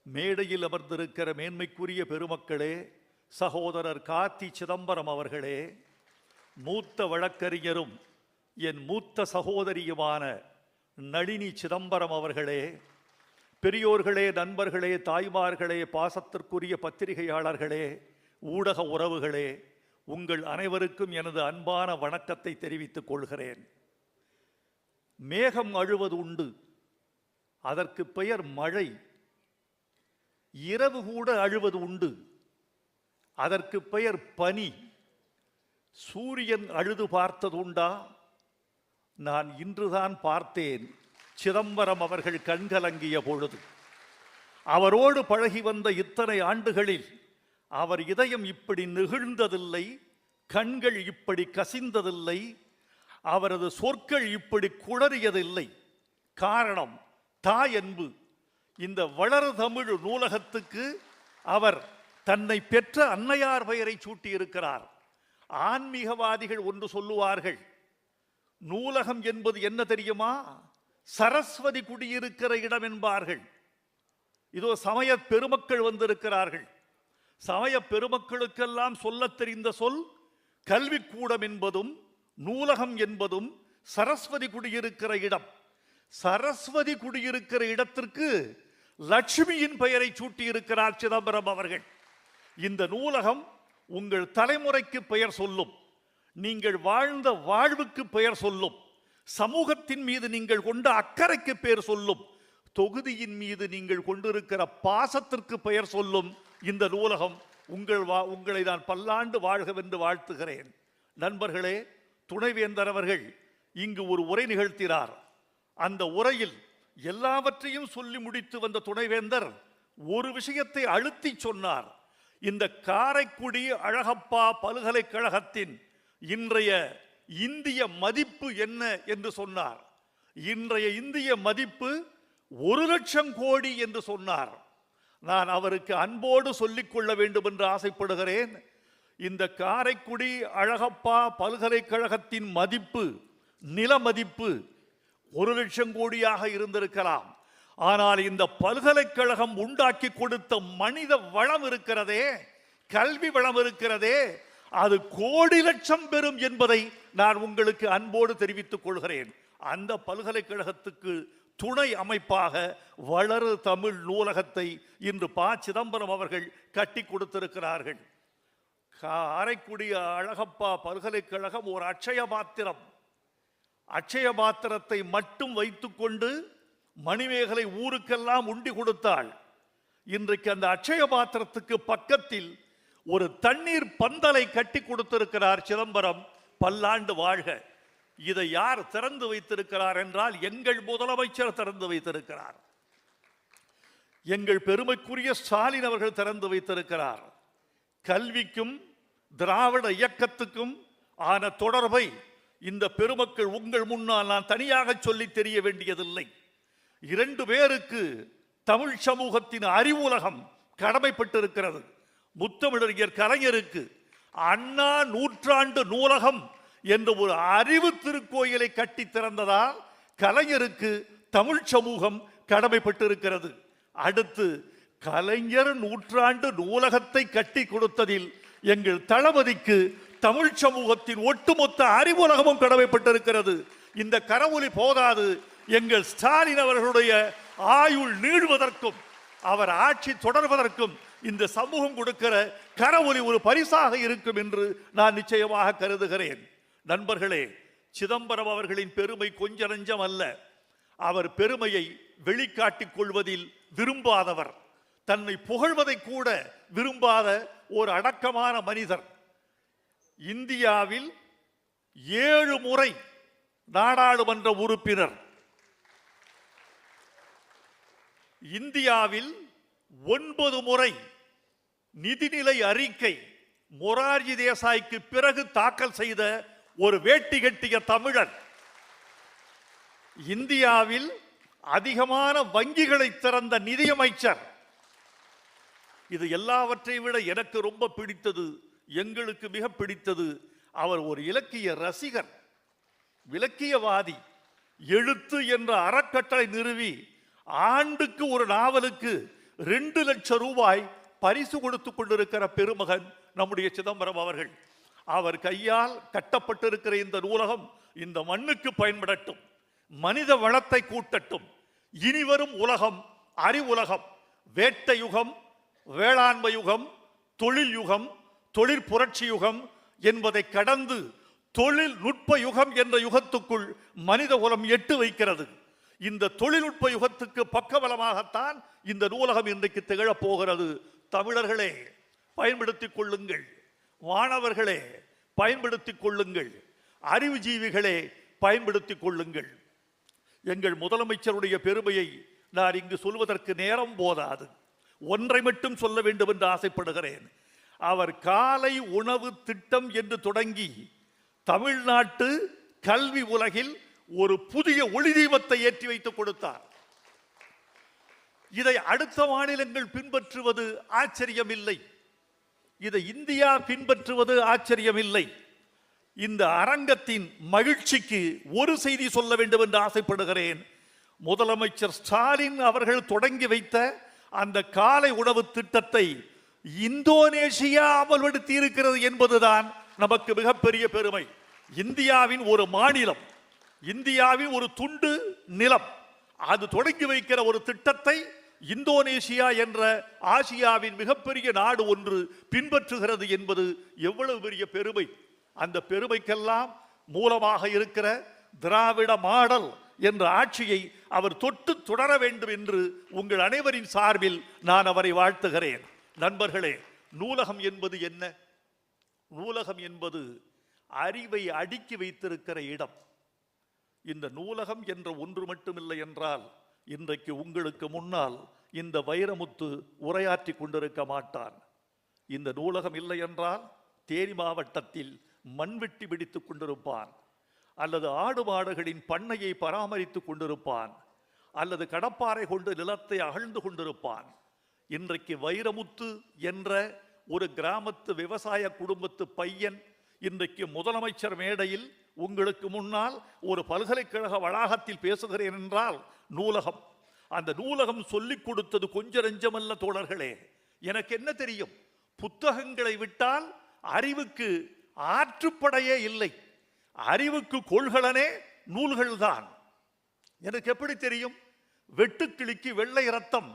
மேடையில் அமர்ந்திருக்கிற மேன்மைக்குரிய பெருமக்களே, சகோதரர் கார்த்தி சிதம்பரம் அவர்களே, மூத்த வழக்கறிஞரும் என் மூத்த சகோதரியுமான நளினி சிதம்பரம் அவர்களே, பெரியோர்களே, நண்பர்களே, தாய்மார்களே, பாசத்திற்குரிய பத்திரிகையாளர்களே, ஊடக உறவுகளே, உங்கள் அனைவருக்கும் எனது அன்பான வணக்கத்தை தெரிவித்துக் கொள்கிறேன். மேகம் அழுவது உண்டு, அதற்கு பெயர் மழை. இரவு கூட அழுவது உண்டு, அதற்கு பெயர் பனி. சூரியன் அழுது பார்த்தது உண்டா? நான் இன்றுதான் பார்த்தேன், சிதம்பரம் அவர்கள் கண்கலங்கிய பொழுது. அவரோடு பழகி வந்த இத்தனை ஆண்டுகளில் அவர் இதயம் இப்படி நெகிழ்ந்ததில்லை, கண்கள் இப்படி கசிந்ததில்லை, அவரது சொற்கள் இப்படி குளறியதில்லை. காரணம் தாயன்பு. இந்த வளர் தமிழ் நூலகத்துக்கு அவர் தன்னை பெற்ற அன்னையார் பெயரை சூட்டியிருக்கிறார். ஆன்மீகவாதிகள் ஒன்று சொல்லுவார்கள், நூலகம் என்பது என்ன தெரியுமா? சரஸ்வதி குடியிருக்கிற இடம் என்பார்கள். இதோ சமய பெருமக்கள் வந்திருக்கிறார்கள். சமய பெருமக்களுக்கெல்லாம் சொல்ல தெரிந்த சொல் கல்விக்கூடம் என்பதும் நூலகம் என்பதும் சரஸ்வதி குடியிருக்கிற இடம். சரஸ்வதி குடியிருக்கிற இடத்திற்கு லட்சுமியின் பெயரை சூட்டியிருக்கிறார் சிதம்பரம் அவர்கள். இந்த நூலகம் உங்கள் தலைமுறைக்கு பெயர் சொல்லும், நீங்கள் வாழ்ந்த வாழ்வுக்கு பெயர் சொல்லும், சமூகத்தின் மீது நீங்கள் கொண்ட அக்கறைக்கு பெயர் சொல்லும், தொகுதியின் மீது நீங்கள் கொண்டிருக்கிற பாசத்திற்கு பெயர் சொல்லும். இந்த நூலகம் உங்களை நான் பல்லாண்டு வாழ்கவென்று வாழ்த்துகிறேன். நண்பர்களே, துணைவேந்தர் அவர்கள் இங்கு ஒரு உரை நிகழ்த்தினார். அந்த உரையில் எல்லாவற்றையும் சொல்லி முடித்து வந்த துணைவேந்தர் ஒரு விஷயத்தை அழுத்தி சொன்னார். இந்த காரைக்குடி அழகப்பா பல்கலைக்கழகத்தின் இன்றைய இந்திய மதிப்பு என்ன என்று சொன்னார். இன்றைய இந்திய மதிப்பு 1,00,000 கோடி என்று சொன்னார். நான் அவருக்கு அன்போடு சொல்லிக்கொள்ள வேண்டும் என்று ஆசைப்படுகிறேன். இந்த காரைக்குடி அழகப்பா பல்கலைக்கழகத்தின் மதிப்பு, நில மதிப்பு 1,00,000 கோடியாக இருந்திருக்கலாம். ஆனால் இந்த பல்கலைக்கழகம் உண்டாக்கி கொடுத்த மனித வளம் இருக்கிறதே, கல்வி வளம் இருக்கிறதே, அது கோடி லட்சம் பெறும் என்பதை நான் உங்களுக்கு அன்போடு தெரிவித்துக் கொள்கிறேன். அந்த பல்கலைக்கழகத்துக்கு துணை அமைப்பாக வளரு தமிழ் நூலகத்தை இன்று ப. சிதம்பரம் அவர்கள் கட்டி கொடுத்திருக்கிறார்கள். காரைக்குடி அழகப்பா பல்கலைக்கழகம் ஒரு அட்சய பாத்திரம். அட்சய பாத்திரத்தை மட்டும் வைத்துக்கொண்டு மணிமேகலை ஊருக்கெல்லாம் உண்டி கொடுத்தாள். இன்றைக்கு அந்த அட்சய பாத்திரத்துக்கு பக்கத்தில் ஒரு தண்ணீர் பந்தலை கட்டி கொடுத்திருக்கிறார் சிதம்பரம். பல்லாண்டு வாழ்க. இதை யார் திறந்து வைத்திருக்கிறார் என்றால் எங்கள் முதலமைச்சர் திறந்து வைத்திருக்கிறார். எங்கள் பெருமைக்குரிய ஸ்டாலின் அவர்கள் திறந்து வைத்திருக்கிறார். கல்விக்கும் திராவிட இயக்கத்துக்கும் ஆன தொடர்பை இந்த பெருமக்கள் உங்கள் முன்னால் நான் தனியாக சொல்லி தெரிய வேண்டியதில்லை. 2 பேருக்கு தமிழ் சமூகத்தின் அறிவுலகம் கடமைப்பட்டிருக்கிறது. முத்தமிழறிஞர் கலைஞருக்கு அண்ணா நூற்றாண்டு நூலகம் என்ற ஒரு அறிவு திருக்கோயிலை கட்டி திறந்ததால் கலைஞருக்கு தமிழ் சமூகம் கடமைப்பட்டிருக்கிறது. அடுத்து கலைஞர் நூற்றாண்டு நூலகத்தை கட்டி கொடுத்ததில் எங்கள் தளபதிக்கு தமிழ் சமூகத்தின் ஒட்டுமொத்த அறிவுலகமும் கடமைப்பட்டிருக்கிறது. இந்த கரவொலி போதாது, எங்கள் ஸ்டாலின் அவர்களுடைய ஆயுள் நீடுவதற்கும் அவர் ஆட்சி தொடர்வதற்கும் இந்த சமூகம் கொடுக்கிற கரவொலி ஒரு பரிசாக இருக்கும் என்று நான் நிச்சயமாக கருதுகிறேன். நண்பர்களே, சிதம்பரம் அவர்களின் பெருமை கொஞ்ச நஞ்சம் அல்ல. அவர் பெருமையை வெளிக்காட்டிக் கொள்வதில் விரும்பாதவர், தன்னை புகழ்வதை கூட விரும்பாத ஒரு அடக்கமான மனிதர். இந்தியாவில் 7 முறை நாடாளுமன்ற உறுப்பினர், இந்தியாவில் 9 முறை நிதிநிலை அறிக்கை மொரார்ஜி தேசாய்க்கு பிறகு தாக்கல் செய்த ஒரு வேட்டி கட்டிய தமிழர், இந்தியாவில் அதிகமான வங்கிகளை திறந்த நிதியமைச்சர். இது எல்லாவற்றை விட எனக்கு ரொம்ப பிடித்தது, எங்களுக்கு மிக பிடித்தது, அவர் ஒரு இலக்கிய ரசிகர், இலக்கியவாதி. எழுத்து என்ற அறக்கட்டளை நிறுவி ஆண்டுக்கு ஒரு நாவலுக்கு 2 லட்சம் ரூபாய் பரிசு கொடுத்து கொண்டிருக்கிற பெருமகன் நம்முடைய சிதம்பரம் அவர்கள். அவர் கையால் கட்டப்பட்டிருக்கிற இந்த நூலகம் இந்த மண்ணுக்கு பயன்படட்டும், மனித வளத்தை கூட்டட்டும். இனிவரும் உலகம் அறிவுலகம், வேட்டை யுகம், வேளாண்மை யுகம், தொழில் யுகம், தொழிற்புரட்சி யுகம் என்பதை கடந்து தொழில்நுட்ப யுகம் என்ற யுகத்துக்குள் மனித குலம் எட்டு வைக்கிறது. இந்த தொழில்நுட்ப யுகத்துக்கு பக்கபலமாகத்தான் இந்த நூலகம் இன்றைக்கு திகழப் போகிறது. தமிழர்களே, பயன்படுத்திக் கொள்ளுங்கள். மாணவர்களே, பயன்படுத்திக் கொள்ளுங்கள். அறிவுஜீவிகளே, பயன்படுத்திக் கொள்ளுங்கள். எங்கள் முதலமைச்சருடைய பெருமையை நான் இங்கு சொல்வதற்கு நேரம் போதாது. ஒன்றை மட்டும் சொல்ல வேண்டும் என்று ஆசைப்படுகிறேன். அவர் காலை உணவு திட்டம் என்று தொடங்கி தமிழ்நாட்டு கல்வி உலகில் ஒரு புதிய ஒளி தீபத்தை ஏற்றி வைத்து கொடுத்தார். இதை அடுத்த மாநிலங்கள் பின்பற்றுவது ஆச்சரியமில்லை, இதை இந்தியா பின்பற்றுவது ஆச்சரியமில்லை. இந்த அரங்கத்தின் மகிழ்ச்சிக்கு ஒரு செய்தி சொல்ல வேண்டும் என்று ஆசைப்படுகிறேன். முதலமைச்சர் ஸ்டாலின் அவர்கள் தொடங்கி வைத்த அந்த காலை உணவு திட்டத்தை இந்தோனேஷியா அமல்படுத்தி இருக்கிறது என்பதுதான் நமக்கு மிகப்பெரிய பெருமை. இந்தியாவின் ஒரு மாநிலம், இந்தியாவின் ஒரு துண்டு நிலம், அது தொடங்கி வைக்கிற ஒரு திட்டத்தை இந்தோனேஷியா என்ற ஆசியாவின் மிகப்பெரிய நாடு ஒன்று பின்பற்றுகிறது என்பது எவ்வளவு பெரிய பெருமை. அந்த பெருமைக்கெல்லாம் மூலமாக இருக்கிற திராவிட மாடல் என்ற ஆட்சியை அவர் தொட்டு தொடர வேண்டும் என்று உங்கள் அனைவரின் சார்பில் நான் அவரை வாழ்த்துகிறேன். நண்பர்களே, நூலகம் என்பது என்ன? நூலகம் என்பது அறிவை அடுக்கி வைத்திருக்கிற இடம். இந்த நூலகம் என்ற ஒன்று மட்டுமில்லை என்றால் இன்றைக்கு உங்களுக்கு முன்னால் இந்த வைரமுத்து உரையாற்றி கொண்டிருக்க மாட்டான். இந்த நூலகம் இல்லை என்றால் தேனி மாவட்டத்தில் மண்வெட்டி பிடித்துக் கொண்டிருப்பான், அல்லது ஆடு மாடுகளின் பண்ணையை பராமரித்துக் கொண்டிருப்பான், அல்லது கடப்பாறை கொண்டு நிலத்தை அகழ்ந்து கொண்டிருப்பான். இன்றைக்கு வைரமுத்து என்ற ஒரு கிராமத்து விவசாய குடும்பத்து பையன் இன்றைக்கு முதலமைச்சர் மேடையில் உங்களுக்கு முன்னால் ஒரு பல்கலைக்கழக வளாகத்தில் பேசுகிறேன் என்றால் நூலகம். அந்த நூலகம் சொல்லிக் கொடுத்தது கொஞ்ச நெஞ்சமல்ல தோழர்களே. எனக்கு என்ன தெரியும்? புத்தகங்களை விட்டால் அறிவுக்கு ஆற்றுப்படையே இல்லை. அறிவுக்கு கொள்கலனே நூல்கள் தான். எனக்கு எப்படி தெரியும்? வெட்டுக்கிளிக்கு வெள்ளை ரத்தம்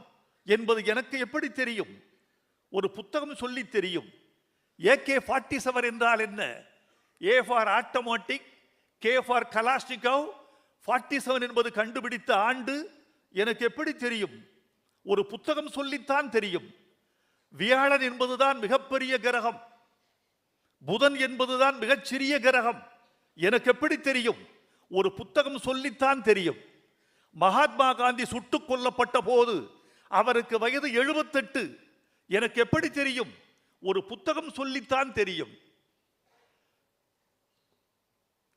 என்பது எனக்கு எப்படி தெரியும்? ஒரு புத்தகம் சொல்லி தெரியும். AK-47 என்றால் என்ன? A for automatic, K for Kalashnikov, 47 என்பது கண்டுபிடித்த ஆண்டு எனக்கு எப்படி தெரியும்? ஒரு புத்தகம் சொல்லித்தான் தெரியும். வியாழன் என்பதுதான் மிகப்பெரிய கிரகம், புதன் என்பதுதான் மிகச்சிறிய கிரகம். எனக்கு எப்படி தெரியும்? ஒரு புத்தகம் சொல்லித்தான் தெரியும். மகாத்மா காந்தி சுட்டுக் கொல்லப்பட்ட போது அவருக்கு வயது 78. எனக்கு எப்படி தெரியும்? ஒரு புத்தகம் சொல்லித்தான் தெரியும்.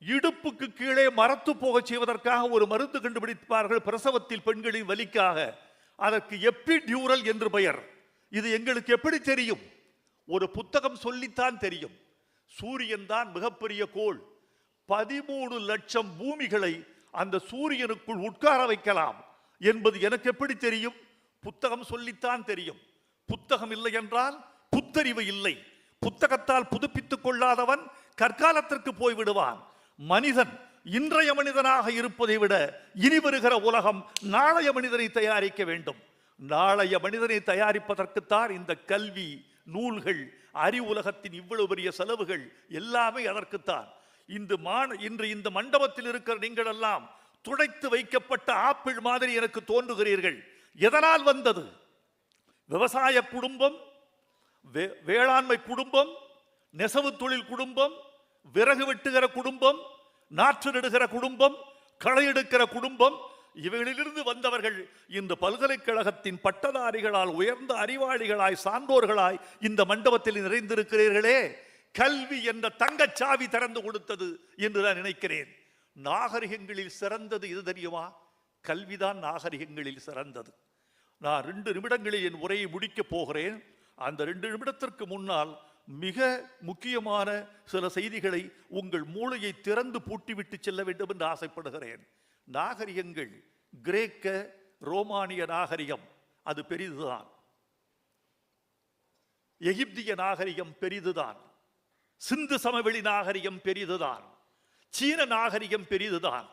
இடுப்புக்கு கீழே மரத்து போக செய்வதற்காக ஒரு மருந்து கண்டுபிடிப்பார்கள் பிரசவத்தில் பெண்களின் வலிக்காக. அதற்கு எபிடியூரல் என்று பெயர். இது எங்களுக்கு எப்படி தெரியும்? ஒரு புத்தகம் சொல்லித்தான் தெரியும். சூரியன் தான் மிகப்பெரிய கோள். 13 லட்சம் பூமிகளை அந்த சூரியனுக்குள் உட்கார வைக்கலாம் என்பது எனக்கு எப்படி தெரியும்? புத்தகம் சொல்லித்தான் தெரியும். புத்தகம் இல்லை என்றால் புத்தறிவு இல்லை. புத்தகத்தால் புதுப்பித்துக் கொள்ளாதவன் கற்காலத்திற்கு போய்விடுவான். மனிதன் இன்றைய மனிதனாக இருப்பதை விட இனி வருகிற உலகம் நாளைய மனிதனை தயாரிக்க வேண்டும். நாளைய மனிதனை தயாரிப்பதற்குத்தான் இந்த கல்வி, நூல்கள், அறிவுலகத்தின் இவ்வளவு பெரிய செலவுகள் எல்லாமே அதற்குத்தான். இன்று இந்த மண்டபத்தில் இருக்கிற நீங்கள் எல்லாம் துடைத்து வைக்கப்பட்ட ஆப்பிள் மாதிரி எனக்கு தோன்றுகிறீர்கள். எதனால் வந்தது? விவசாய குடும்பம், வேளாண்மை குடும்பம், நெசவு தொழில் குடும்பம், விறகு வெட்டுகிற குடும்பம், நாற்று நடுகிற குடும்பம், களை எடுக்கிற குடும்பம், இவைகளிலிருந்து வந்தவர்கள் இந்த பல்கலைக்கழகத்தின் பட்டதாரிகளால், உயர்ந்த அறிவாளிகளாய், சான்றோர்களாய் இந்த மண்டபத்தில் நிறைந்திருக்கிறீர்களே. கல்வி என்ற தங்கச்சாவி திறந்து கொடுத்தது என்று நான் நினைக்கிறேன். நாகரிகங்களில் சிறந்தது இது தெரியுமா? கல்விதான் நாகரிகங்களில் சிறந்தது. நான் 2 நிமிடங்களில் என் உரையை முடிக்கப் போகிறேன். அந்த 2 நிமிடத்திற்கு முன்னால் மிக முக்கியமான சில செய்திகளை உங்கள் மூளையை திறந்து பூட்டிவிட்டு செல்ல வேண்டும் என்று ஆசைப்படுகிறேன். நாகரிகங்கள், கிரேக்க ரோமானிய நாகரிகம் அது பெரிதுதான். எகிப்திய நாகரிகம் பெரிதுதான். சிந்து சமவெளி நாகரிகம் பெரிதுதான். சீன நாகரிகம் பெரிதுதான்.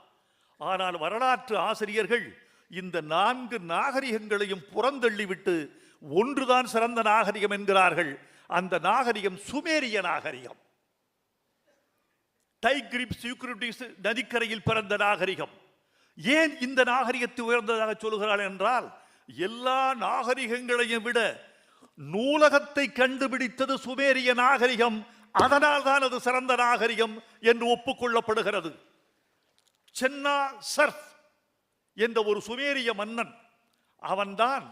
ஆனால் வரலாற்று ஆசிரியர்கள் இந்த 4 நாகரிகங்களையும் புறந்தள்ளிவிட்டு ஒன்றுதான் சிறந்த நாகரிகம் என்கிறார்கள். அந்த நாகரிகம் சுமேரிய நாகரிகம். டைகிரிப்ஸ் யூக்ரிட்டிஸ் நதிக்கரையில் பிறந்த நாகரிகம். ஏன் இந்த நாகரிகத்தை உயர்ந்ததாக சொல்கிறார்கள் என்றால், எல்லா நாகரிகங்களையும் விட நூலகத்தை கண்டுபிடித்தது சுமேரிய நாகரிகம். அதனால் தான் அது சிறந்த நாகரிகம் என்று ஒப்புக்கொள்ளப்படுகிறது. சென்னா சர்ஃப் என்ற ஒரு சுமேரிய மன்னன், அவன்தான்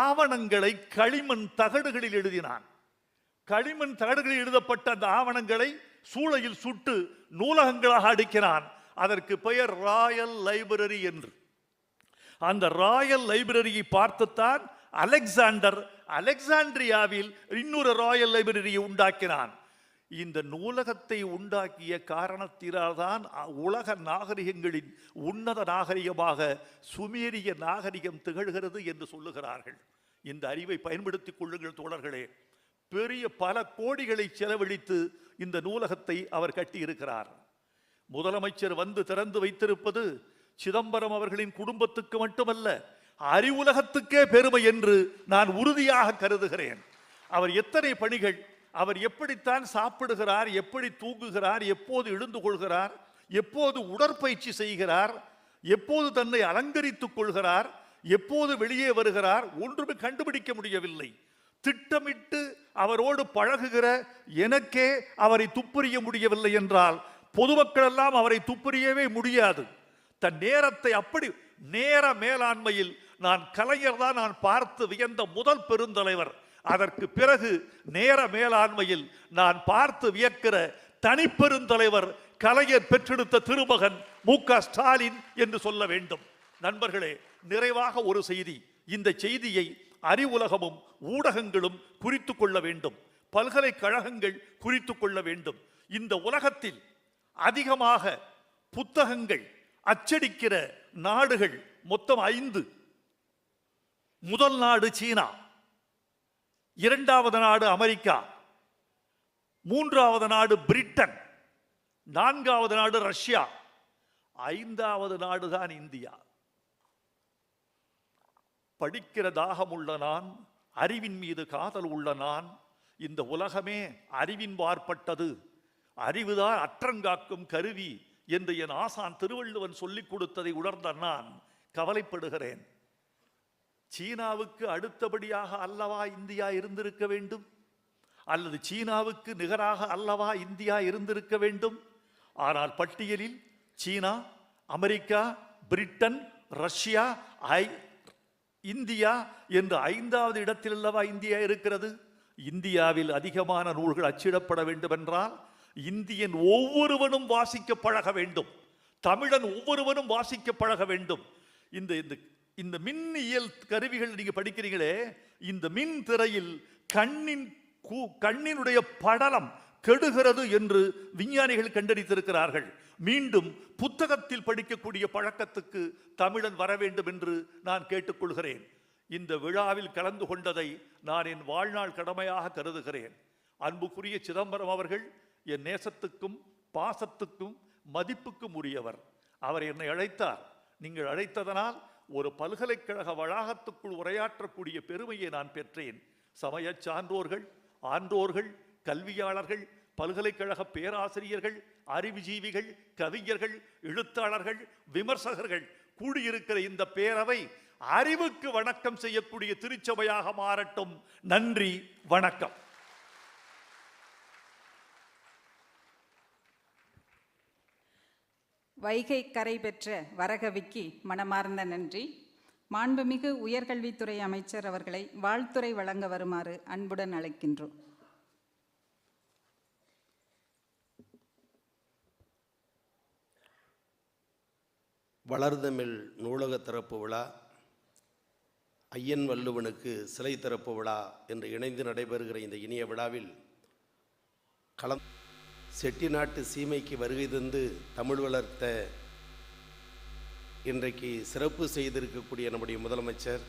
ஆவணங்களை களிமண் தகடுகளில் எழுதினான். களிமண் தகடுகளில் எழுதப்பட்ட அந்த ஆவணங்களை சூளையில் சுட்டு நூலகங்களாக அடுக்கினான். அதற்கு பெயர் ராயல் லைப்ரரி என்று. அந்த ராயல் லைப்ரரியை பார்த்துத்தான் அலெக்சாண்டர் அலெக்சாண்ட்ரியாவில் இன்னொரு ராயல் லைப்ரரியை உண்டாக்கினான். இந்த நூலகத்தை உண்டாக்கிய காரணத்தினால் தான் உலக நாகரிகங்களின் உன்னத நாகரிகமாக சுமேரிய நாகரிகம் திகழ்கிறது என்று சொல்லுகிறார்கள். இந்த அறிவை பயன்படுத்திக் கொள்ளுங்கள் தோழர்களே. பெரிய பல கோடிகளை செலவழித்து இந்த நூலகத்தை அவர் கட்டியிருக்கிறார். முதலமைச்சர் வந்து திறந்து வைத்திருப்பது சிதம்பரம் அவர்களின் குடும்பத்துக்கு மட்டுமல்ல, அறிவுலகத்துக்கே பெருமை என்று நான் உறுதியாக கருதுகிறேன். அவர் எத்தனை பணிகள், அவர் எப்படித்தான் சாப்பிடுகிறார், எப்படி தூங்குகிறார், எப்போது எழுந்து கொள்கிறார், எப்போது உடற்பயிற்சி செய்கிறார், எப்போது தன்னை அலங்கரித்துக் கொள்கிறார், எப்போது வெளியே வருகிறார், ஒன்றுமே கண்டுபிடிக்க முடியவில்லை. திட்டமிட்டு அவரோடு பழகுகிற எனக்கே அவரை துப்பறிய முடியவில்லை என்றால் பொதுமக்கள் எல்லாம் அவரை துப்பறியவே முடியாது. தன் நேரத்தை அப்படி நேர மேலாண்மையில் நான் கலைஞர் தான் நான் பார்த்து வியந்த முதல் பெருந்தலைவர். அதற்கு பிறகு நேர மேலாண்மையில் நான் பார்த்து வியக்கிற தனிப்பெருந்தலைவர் கலைஞர் பெற்றெடுத்த திருமகன் மு.க. ஸ்டாலின் என்று சொல்ல வேண்டும். நண்பர்களே, நிறைவாக ஒரு செய்தி. இந்த செய்தியை அறிவுலகமும் ஊடகங்களும் குறித்து கொள்ள வேண்டும். பல்கலைக்கழகங்கள் குறித்து கொள்ள வேண்டும். இந்த உலகத்தில் அதிகமாக புத்தகங்கள் அச்சடிக்கிற நாடுகள் மொத்தம் 5. முதல் நாடு சீனா, 2வது நாடு அமெரிக்கா, 3வது நாடு பிரிட்டன், 4வது நாடு ரஷ்யா, 5வது நாடு தான் இந்தியா. படிக்கிற தாகம் உள்ள நான், அறிவின் மீது காதல் உள்ள நான், இந்த உலகமே அறிவின் வார்ப்பட்டது, அறிவுதான் அற்றங்காக்கும் கருவி என்று என் ஆசான் திருவள்ளுவன் சொல்லிக் கொடுத்ததை உணர்ந்த நான் கவலைப்படுகிறேன். சீனாவுக்கு அடுத்தபடியாக அல்லவா இந்தியா இருந்திருக்க வேண்டும்? அல்லது சீனாவுக்கு நிகராக அல்லவா இந்தியா இருந்திருக்க வேண்டும்? ஆனால் பட்டியலில் சீனா, அமெரிக்கா, பிரிட்டன், ரஷ்யா, இந்தியா என்று 5வது இடத்தில் அல்லவா இந்தியா இருக்கிறது. இந்தியாவில் அதிகமான நூல்கள் அச்சிடப்பட வேண்டும் என்றால் இந்தியன் ஒவ்வொருவனும் வாசிக்க பழக வேண்டும். தமிழன் ஒவ்வொருவனும் வாசிக்க பழக வேண்டும். இந்த மின்னியல் கருவிகள் நீங்க படிக்கிறீங்களே, இந்த மின் திரையில் கண்ணினுடைய படலம் கெடுகிறது என்று விஞ்ஞானிகள் கண்டறிந்திருக்கிறார்கள். மீண்டும் புத்தகத்தில் படிக்கக்கூடிய பழக்கத்துக்கு தமிழன் வர வேண்டும் என்று நான் கேட்டுக்கொள்கிறேன். இந்த விழாவில் கலந்து கொண்டதை நான் என் வாழ்நாள் கடமையாக கருதுகிறேன். அன்புக்குரிய சிதம்பரம் அவர்கள் என் நேசத்துக்கும் பாசத்துக்கும் மதிப்புக்கும் உரியவர். அவர் என்னை அழைத்தார். நீங்கள் அழைத்ததனால் ஒரு பல்கலைக்கழக வளாகத்துக்குள் உரையாற்றக்கூடிய பெருமையை நான் பெற்றேன். சமய சான்றோர்கள், ஆன்றோர்கள், கல்வியாளர்கள், பல்கலைக்கழக பேராசிரியர்கள், அறிவுஜீவிகள், கவிஞர்கள், எழுத்தாளர்கள், விமர்சகர்கள் கூடியிருக்கிற இந்த பேரவை அறிவுக்கு வணக்கம் செய்யக்கூடிய திருச்சபையாக மாறட்டும். நன்றி, வணக்கம். வைகை கரை பெற்ற வரகவிக்கு மனமார்ந்த நன்றி. மாண்புமிகு உயர்கல்வித்துறை அமைச்சர் அவர்களை வாழ்த்துரை வழங்க வருமாறு அன்புடன் அழைக்கின்றோம். வளர்தமிழ் நூலக திறப்பு விழா, ஐயன் வள்ளுவனுக்கு சிலை திறப்பு விழா என்று இணைந்து நடைபெறுகிற இந்த இனிய விழாவில் செட்டிநாட்டு சீமைக்கு வருகை தந்து தமிழ் வளர்த்த இன்றைக்கு சிறப்பு செய்திருக்கக்கூடிய நம்முடைய முதலமைச்சர்,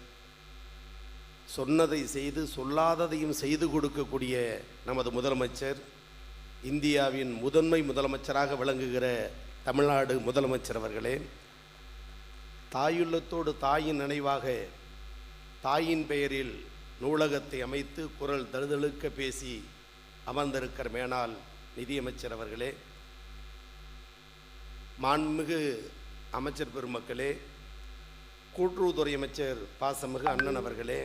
சொன்னதை செய்து சொல்லாததையும் செய்து கொடுக்கக்கூடிய நமது முதலமைச்சர், இந்தியாவின் முதன்மை முதலமைச்சராக விளங்குகிற தமிழ்நாடு முதலமைச்சர் அவர்களே, தாயுள்ளத்தோடு தாயின் நினைவாக தாயின் பெயரில் நூலகத்தை அமைத்து குரல் தழுதழுக்க பேசி அமர்ந்திருக்கிற மேனாள் நிதியமைச்சர் அவர்களே, மாண்புமிகு அமைச்சர் பெருமக்களே, கூட்டுறவுத்துறை அமைச்சர் பாசமிகு அண்ணன் அவர்களே,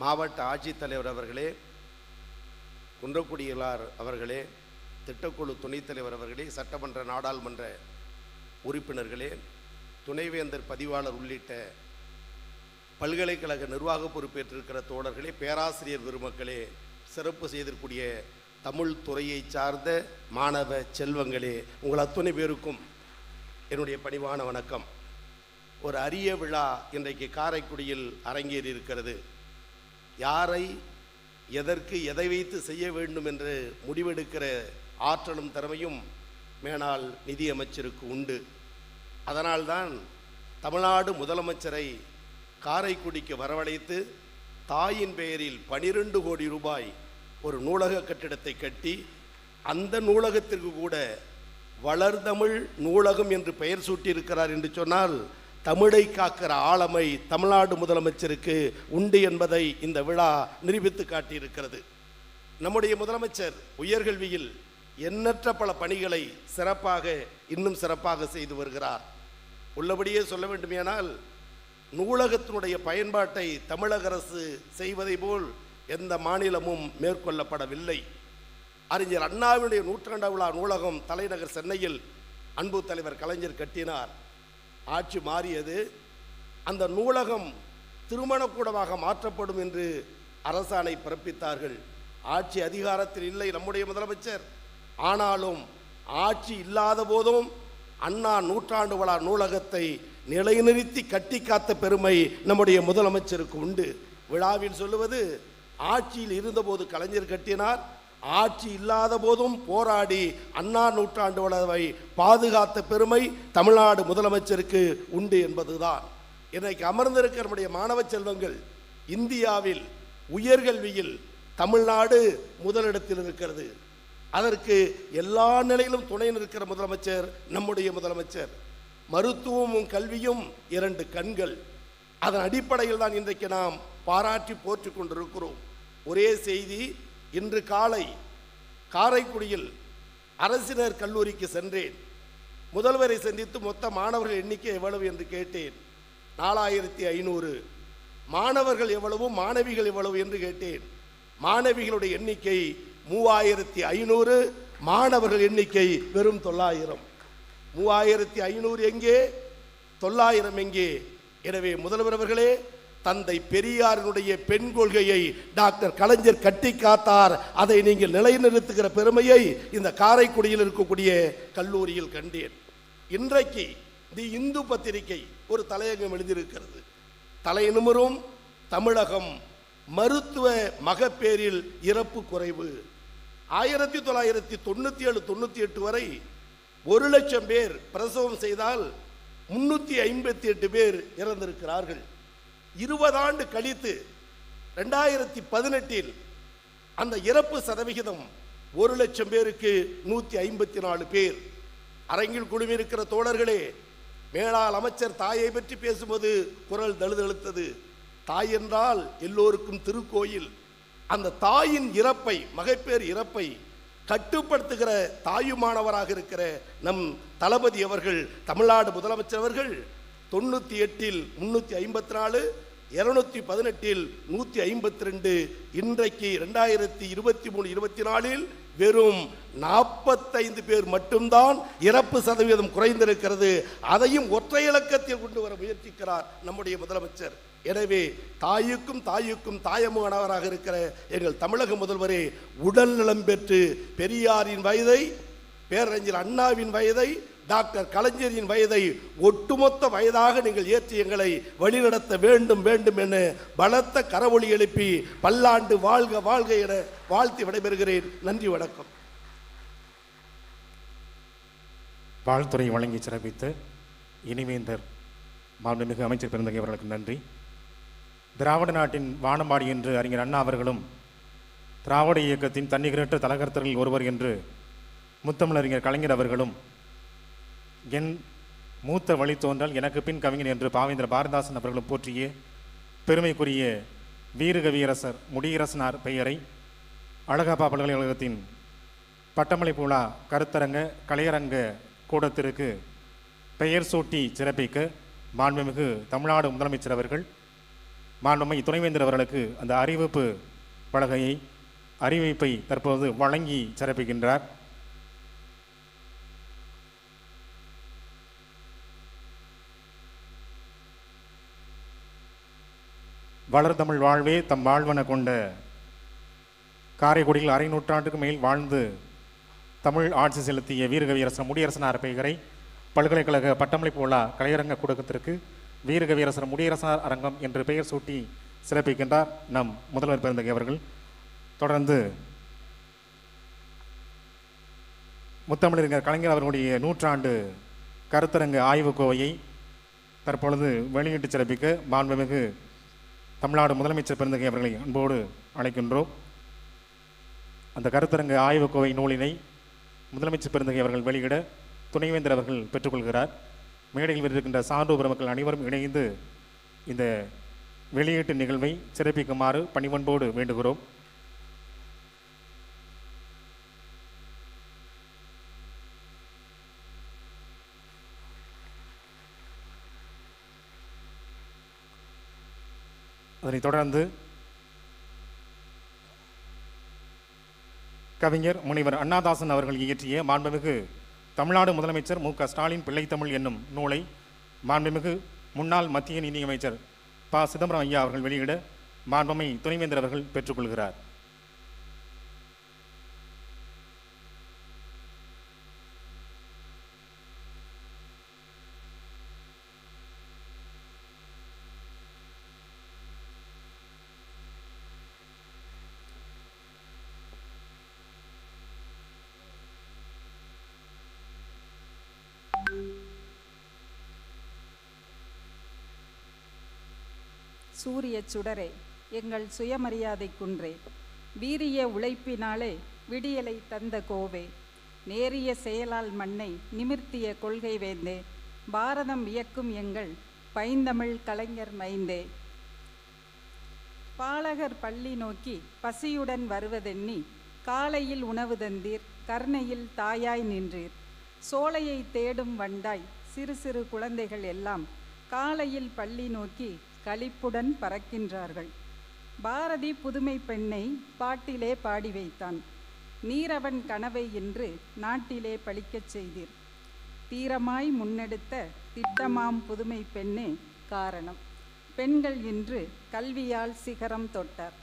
மாவட்ட ஆட்சித்தலைவர் அவர்களே, குன்றக்குடியிலார் அவர்களே, திட்டக்குழு துணைத் தலைவர் அவர்களே, சட்டமன்ற நாடாளுமன்ற உறுப்பினர்களே, துணைவேந்தர் பதிவாளர் உள்ளிட்ட பல்கலைக்கழக நிர்வாக பொறுப்பேற்றிருக்கிற தோழர்களே, பேராசிரியர் பெருமக்களே, சிறப்பு செய்திருக்கூடிய தமிழ் துறையை சார்ந்த மாணவ செல்வங்களே, உங்கள் அத்துணை பேருக்கும் என்னுடைய பணிவான வணக்கம். ஒரு அரிய விழா இன்றைக்கு காரைக்குடியில் அரங்கேறி இருக்கிறது. யாரை எதற்கு எதை வைத்து செய்ய வேண்டும் என்று முடிவெடுக்கிற ஆற்றலும் திறமையும் மேனாள் நிதியமைச்சருக்கு உண்டு. அதனால்தான் தமிழ்நாடு முதலமைச்சரை காரைக்குடிக்கு வரவழைத்து தாயின் பெயரில் 12 கோடி ரூபாய் ஒரு நூலக கட்டிடத்தை கட்டி அந்த நூலகத்திற்கு கூட வளர்தமிழ் நூலகம் என்று பெயர் சூட்டியிருக்கிறார் என்று சொன்னால் தமிழை காக்கிற ஆளுமை தமிழ்நாடு முதலமைச்சருக்கு உண்டு என்பதை இந்த விழா நிரூபித்து காட்டியிருக்கிறது. நம்முடைய முதலமைச்சர் உயர்கல்வியில் எண்ணற்ற பல பணிகளை இன்னும் சிறப்பாக செய்து வருகிறார். உள்ளபடியே சொல்ல வேண்டுமேனால் நூலகத்தினுடைய பயன்பாட்டை தமிழக அரசு செய்வதை போல் எந்த மாநிலமும் மேற்கொள்ளப்படவில்லை. அறிஞர் அண்ணாவினுடைய 100ஆண்டு விழா நூலகம் தலைநகர் சென்னையில் அன்பு தலைவர் கலைஞர் கட்டினார். ஆட்சி மாறியது. அந்த நூலகம் திருமணக்கூடமாக மாற்றப்படும் என்று அரசாணை பிறப்பித்தார்கள். ஆட்சி அதிகாரத்தில் இல்லை நம்முடைய முதலமைச்சர். ஆனாலும் ஆட்சி இல்லாத போதும் அண்ணா 100ஆண்டு விழா நூலகத்தை நிலைநிறுத்தி கட்டி காத்த பெருமை நம்முடைய முதலமைச்சருக்கு உண்டு. விழாவில் சொல்லுவது, ஆட்சியில் இருந்தபோது கலைஞர் கட்டினார், ஆட்சி இல்லாத போதும் போராடி அண்ணா 100ஆண்டு விழாவை பாதுகாத்த பெருமை தமிழ்நாடு முதலமைச்சருக்கு உண்டு என்பதுதான். இன்றைக்கு அமர்ந்திருக்கிற நம்முடைய மாணவ செல்வங்கள், இந்தியாவில் உயர்கல்வியில் தமிழ்நாடு முதலிடத்தில் இருக்கிறது. அதற்கு எல்லா நிலையிலும் துணை நிற்கிற முதலமைச்சர் நம்முடைய முதலமைச்சர். மருத்துவமும் கல்வியும் 2 கண்கள். அதன் அடிப்படையில் தான் இன்றைக்கு நாம் பாராட்டி போற்றிக் கொண்டிருக்கிறோம். ஒரே செய்தி, இன்று காலை காரைக்குடியில் அரசினர் கல்லூரிக்கு சென்றேன். முதல்வரை சந்தித்து மொத்த மாணவர்கள் எண்ணிக்கை எவ்வளவு என்று கேட்டேன். 4500. மாணவர்கள் எவ்வளவு, மாணவிகள் எவ்வளவு என்று கேட்டேன். மாணவிகளுடைய எண்ணிக்கை 3500, மாணவர்கள் எண்ணிக்கை வெறும் 900. 3500 எங்கே, 900 எங்கே? எனவே முதல்வர் அவர்களே, தந்தை பெரியாரினுடைய பெண் கொள்கையை டாக்டர் கலைஞர் கட்டி காத்தார். அதை நீங்கள் நிலைநிறுத்துகிற பெருமையை இந்த காரைக்குடியில் இருக்கக்கூடிய கல்லூரியில் கண்டேன். இன்றைக்கு தி இந்து பத்திரிகை ஒரு தலையங்கம் எழுதியிருக்கிறது. தலைநிமிரும் தமிழகம், மருத்துவ மகப்பேறில் இறப்பு குறைவு. 1997-98 வரை 1,00,000 பேர் பிரசவம் செய்தால் 358 பேர் இறந்திருக்கிறார்கள். 20 ஆண்டு கழித்து 2018 அந்த இறப்பு சதவிகிதம் 1,00,000 பேருக்கு 154 பேர். அரங்கில் குழுமியிருக்கிற தோழர்களே, மேலாள் அமைச்சர் தாயை பற்றி பேசும்போது குரல் தழுதழுத்தது. தாய் என்றால் எல்லோருக்கும் திருக்கோயில். அந்த தாயின் இறப்பை, மகப்பேறு இறப்பை கட்டுப்படுத்துகிற தாயுமானவராக இருக்கிற நம் தளபதி அவர்கள், தமிழ்நாடு முதலமைச்சர் அவர்கள் 98-இல் 354, 218-இல் 152, இன்றைக்கு 2023-24 வெறும் 45 பேர் மட்டும்தான் இறப்பு சதவீதம் குறைந்திருக்கிறது. அதையும் ஒற்றை இலக்கத்தில் கொண்டு வர முயற்சிக்கிறார் நம்முடைய முதலமைச்சர். எனவே தாயுக்கும் தாயமானவராக இருக்கிற எங்கள் தமிழக முதல்வரே, உடல் நலம் பெற்று பெரியாரின் வயதை, பேரறிஞர் அண்ணாவின் வயதை, டாக்டர் கலைஞரின் வயதை ஒட்டுமொத்த வயதாக நீங்கள் ஏற்றி எங்களை வழிநடத்த வேண்டும் என பலத்த கரவொலி எழுப்பி பல்லாண்டு வாழ்க வாழ்க என வாழ்த்தி விடைபெறுகிறேன். நன்றி, வணக்கம். வாழ்த்துறை வழங்கி சிறப்பித்த இனிவேந்தர் மாண்புமிகு அமைச்சர் பெருந்தகை அவர்களுக்கு நன்றி. திராவிட நாட்டின் வானம்பாடி என்று அறிஞர் அண்ணா அவர்களும், திராவிட இயக்கத்தின் தன்னிகரற்ற தலகர்த்தர்களில் ஒருவர் என்று முத்தமிழறிஞர் கலைஞர் அவர்களும், என் மூத்த வழித்தோன்றல் எனக்கு பின் கவிஞர் என்று பாவேந்திர பாரதிதாசன் அவர்களும் போற்றிய பெருமைக்குரிய வீரகவியரசர் முடியரசனார் பெயரை அழகப்பா பல்கலைக்கழகத்தின் பட்டமளிப்பு விழா கருத்தரங்க கலையரங்க கூடத்திற்கு பெயர் சூட்டி சிறப்பிக்க மாண்புமிகு தமிழ்நாடு முதலமைச்சர் அவர்கள் மாண்புமிகு துணைவேந்தர் அவர்களுக்கு அந்த அறிவிப்பை தற்போது வழங்கி சிறப்பிக்கின்றார். வளர்தமிழ் வாழ்வே தம் வாழ்வன கொண்ட காரைக்குடியில் அரை நூற்றாண்டுக்கு மேல் வாழ்ந்து தமிழ் ஆட்சி செலுத்திய வீரகவியரசர் முடியரசனார் பெயரை பல்கலைக்கழக பட்டமளிப்பு விழா கலையரங்க கூடத்திற்கு வீரகவியரசர் முடியரசனார் அரங்கம் என்று பெயர் சூட்டி சிறப்பிக்கின்றார் நம் முதல்வர் பெருந்தகை அவர்கள். தொடர்ந்து முத்தமிழறிஞர் கலைஞர் அவர்களுடைய 100 கருத்தரங்க ஆய்வுக்கோவையை தற்பொழுது வெளியிட்டு சிறப்பிக்க மாண்புமிகு தமிழ்நாடு முதலமைச்சர் பெருந்தகை அவர்களை அன்போடு அழைக்கின்றோம். அந்த கருத்தரங்க ஆய்வுக்கோவை நூலினை முதலமைச்சர் பெருந்தகை அவர்கள் வெளியிட துணைவேந்தர் அவர்கள் பெற்றுக்கொள்கிறார். மேடையில் இருக்கின்ற சான்றோர் பெருமக்கள் அனைவரும் இணைந்து இந்த வெளியீட்டு நிகழ்வை சிறப்பிக்குமாறு பணிவன்போடு வேண்டுகிறோம். அதனைத் தொடர்ந்து கவிஞர் முனைவர் அண்ணாதாசன் அவர்கள் இயற்றிய மாண்புமிகு தமிழ்நாடு முதலமைச்சர் மு க ஸ்டாலின் பிள்ளைத்தமிழ் என்னும் நூலை மாண்புமிகு முன்னாள் மத்திய நிதியமைச்சர் ப சிதம்பரம் ஐயா அவர்கள் வெளியிட மாண்புமிகு துணைவேந்தர் அவர்கள் பெற்றுக்கொள்கிறார். சூரிய சுடரே, எங்கள் சுயமரியாதை குன்றே, வீரிய உழைப்பினாலே விடியலை தந்த கோவே, நேரிய செயலால் மண்ணை நிமிர்த்திய கொள்கை வேந்தே, பாரதம் வியக்கும் எங்கள் பைந்தமிழ் கலைஞர் மைந்தே. பாலகர் பள்ளி நோக்கி பசியுடன் வருவதெண்ணி காலையில் உணவு தந்தீர், கர்ணையில் தாயாய் நின்றீர். சோலையை தேடும் வண்டாய் சிறு சிறு குழந்தைகள் எல்லாம் காலையில் பள்ளி நோக்கி களிப்புடன் பறக்கின்றார்கள். பாரதி புதுமை பெண்ணை பாட்டிலே பாடி வைத்தான். நீரவன் கனவை என்று நாட்டிலே பழிக்கச் செய்தீர். தீரமாய் முன்னெடுத்த திட்டமாம் புதுமை பெண்ணே காரணம். பெண்கள் இன்று கல்வியால் சிகரம் தொட்டார்.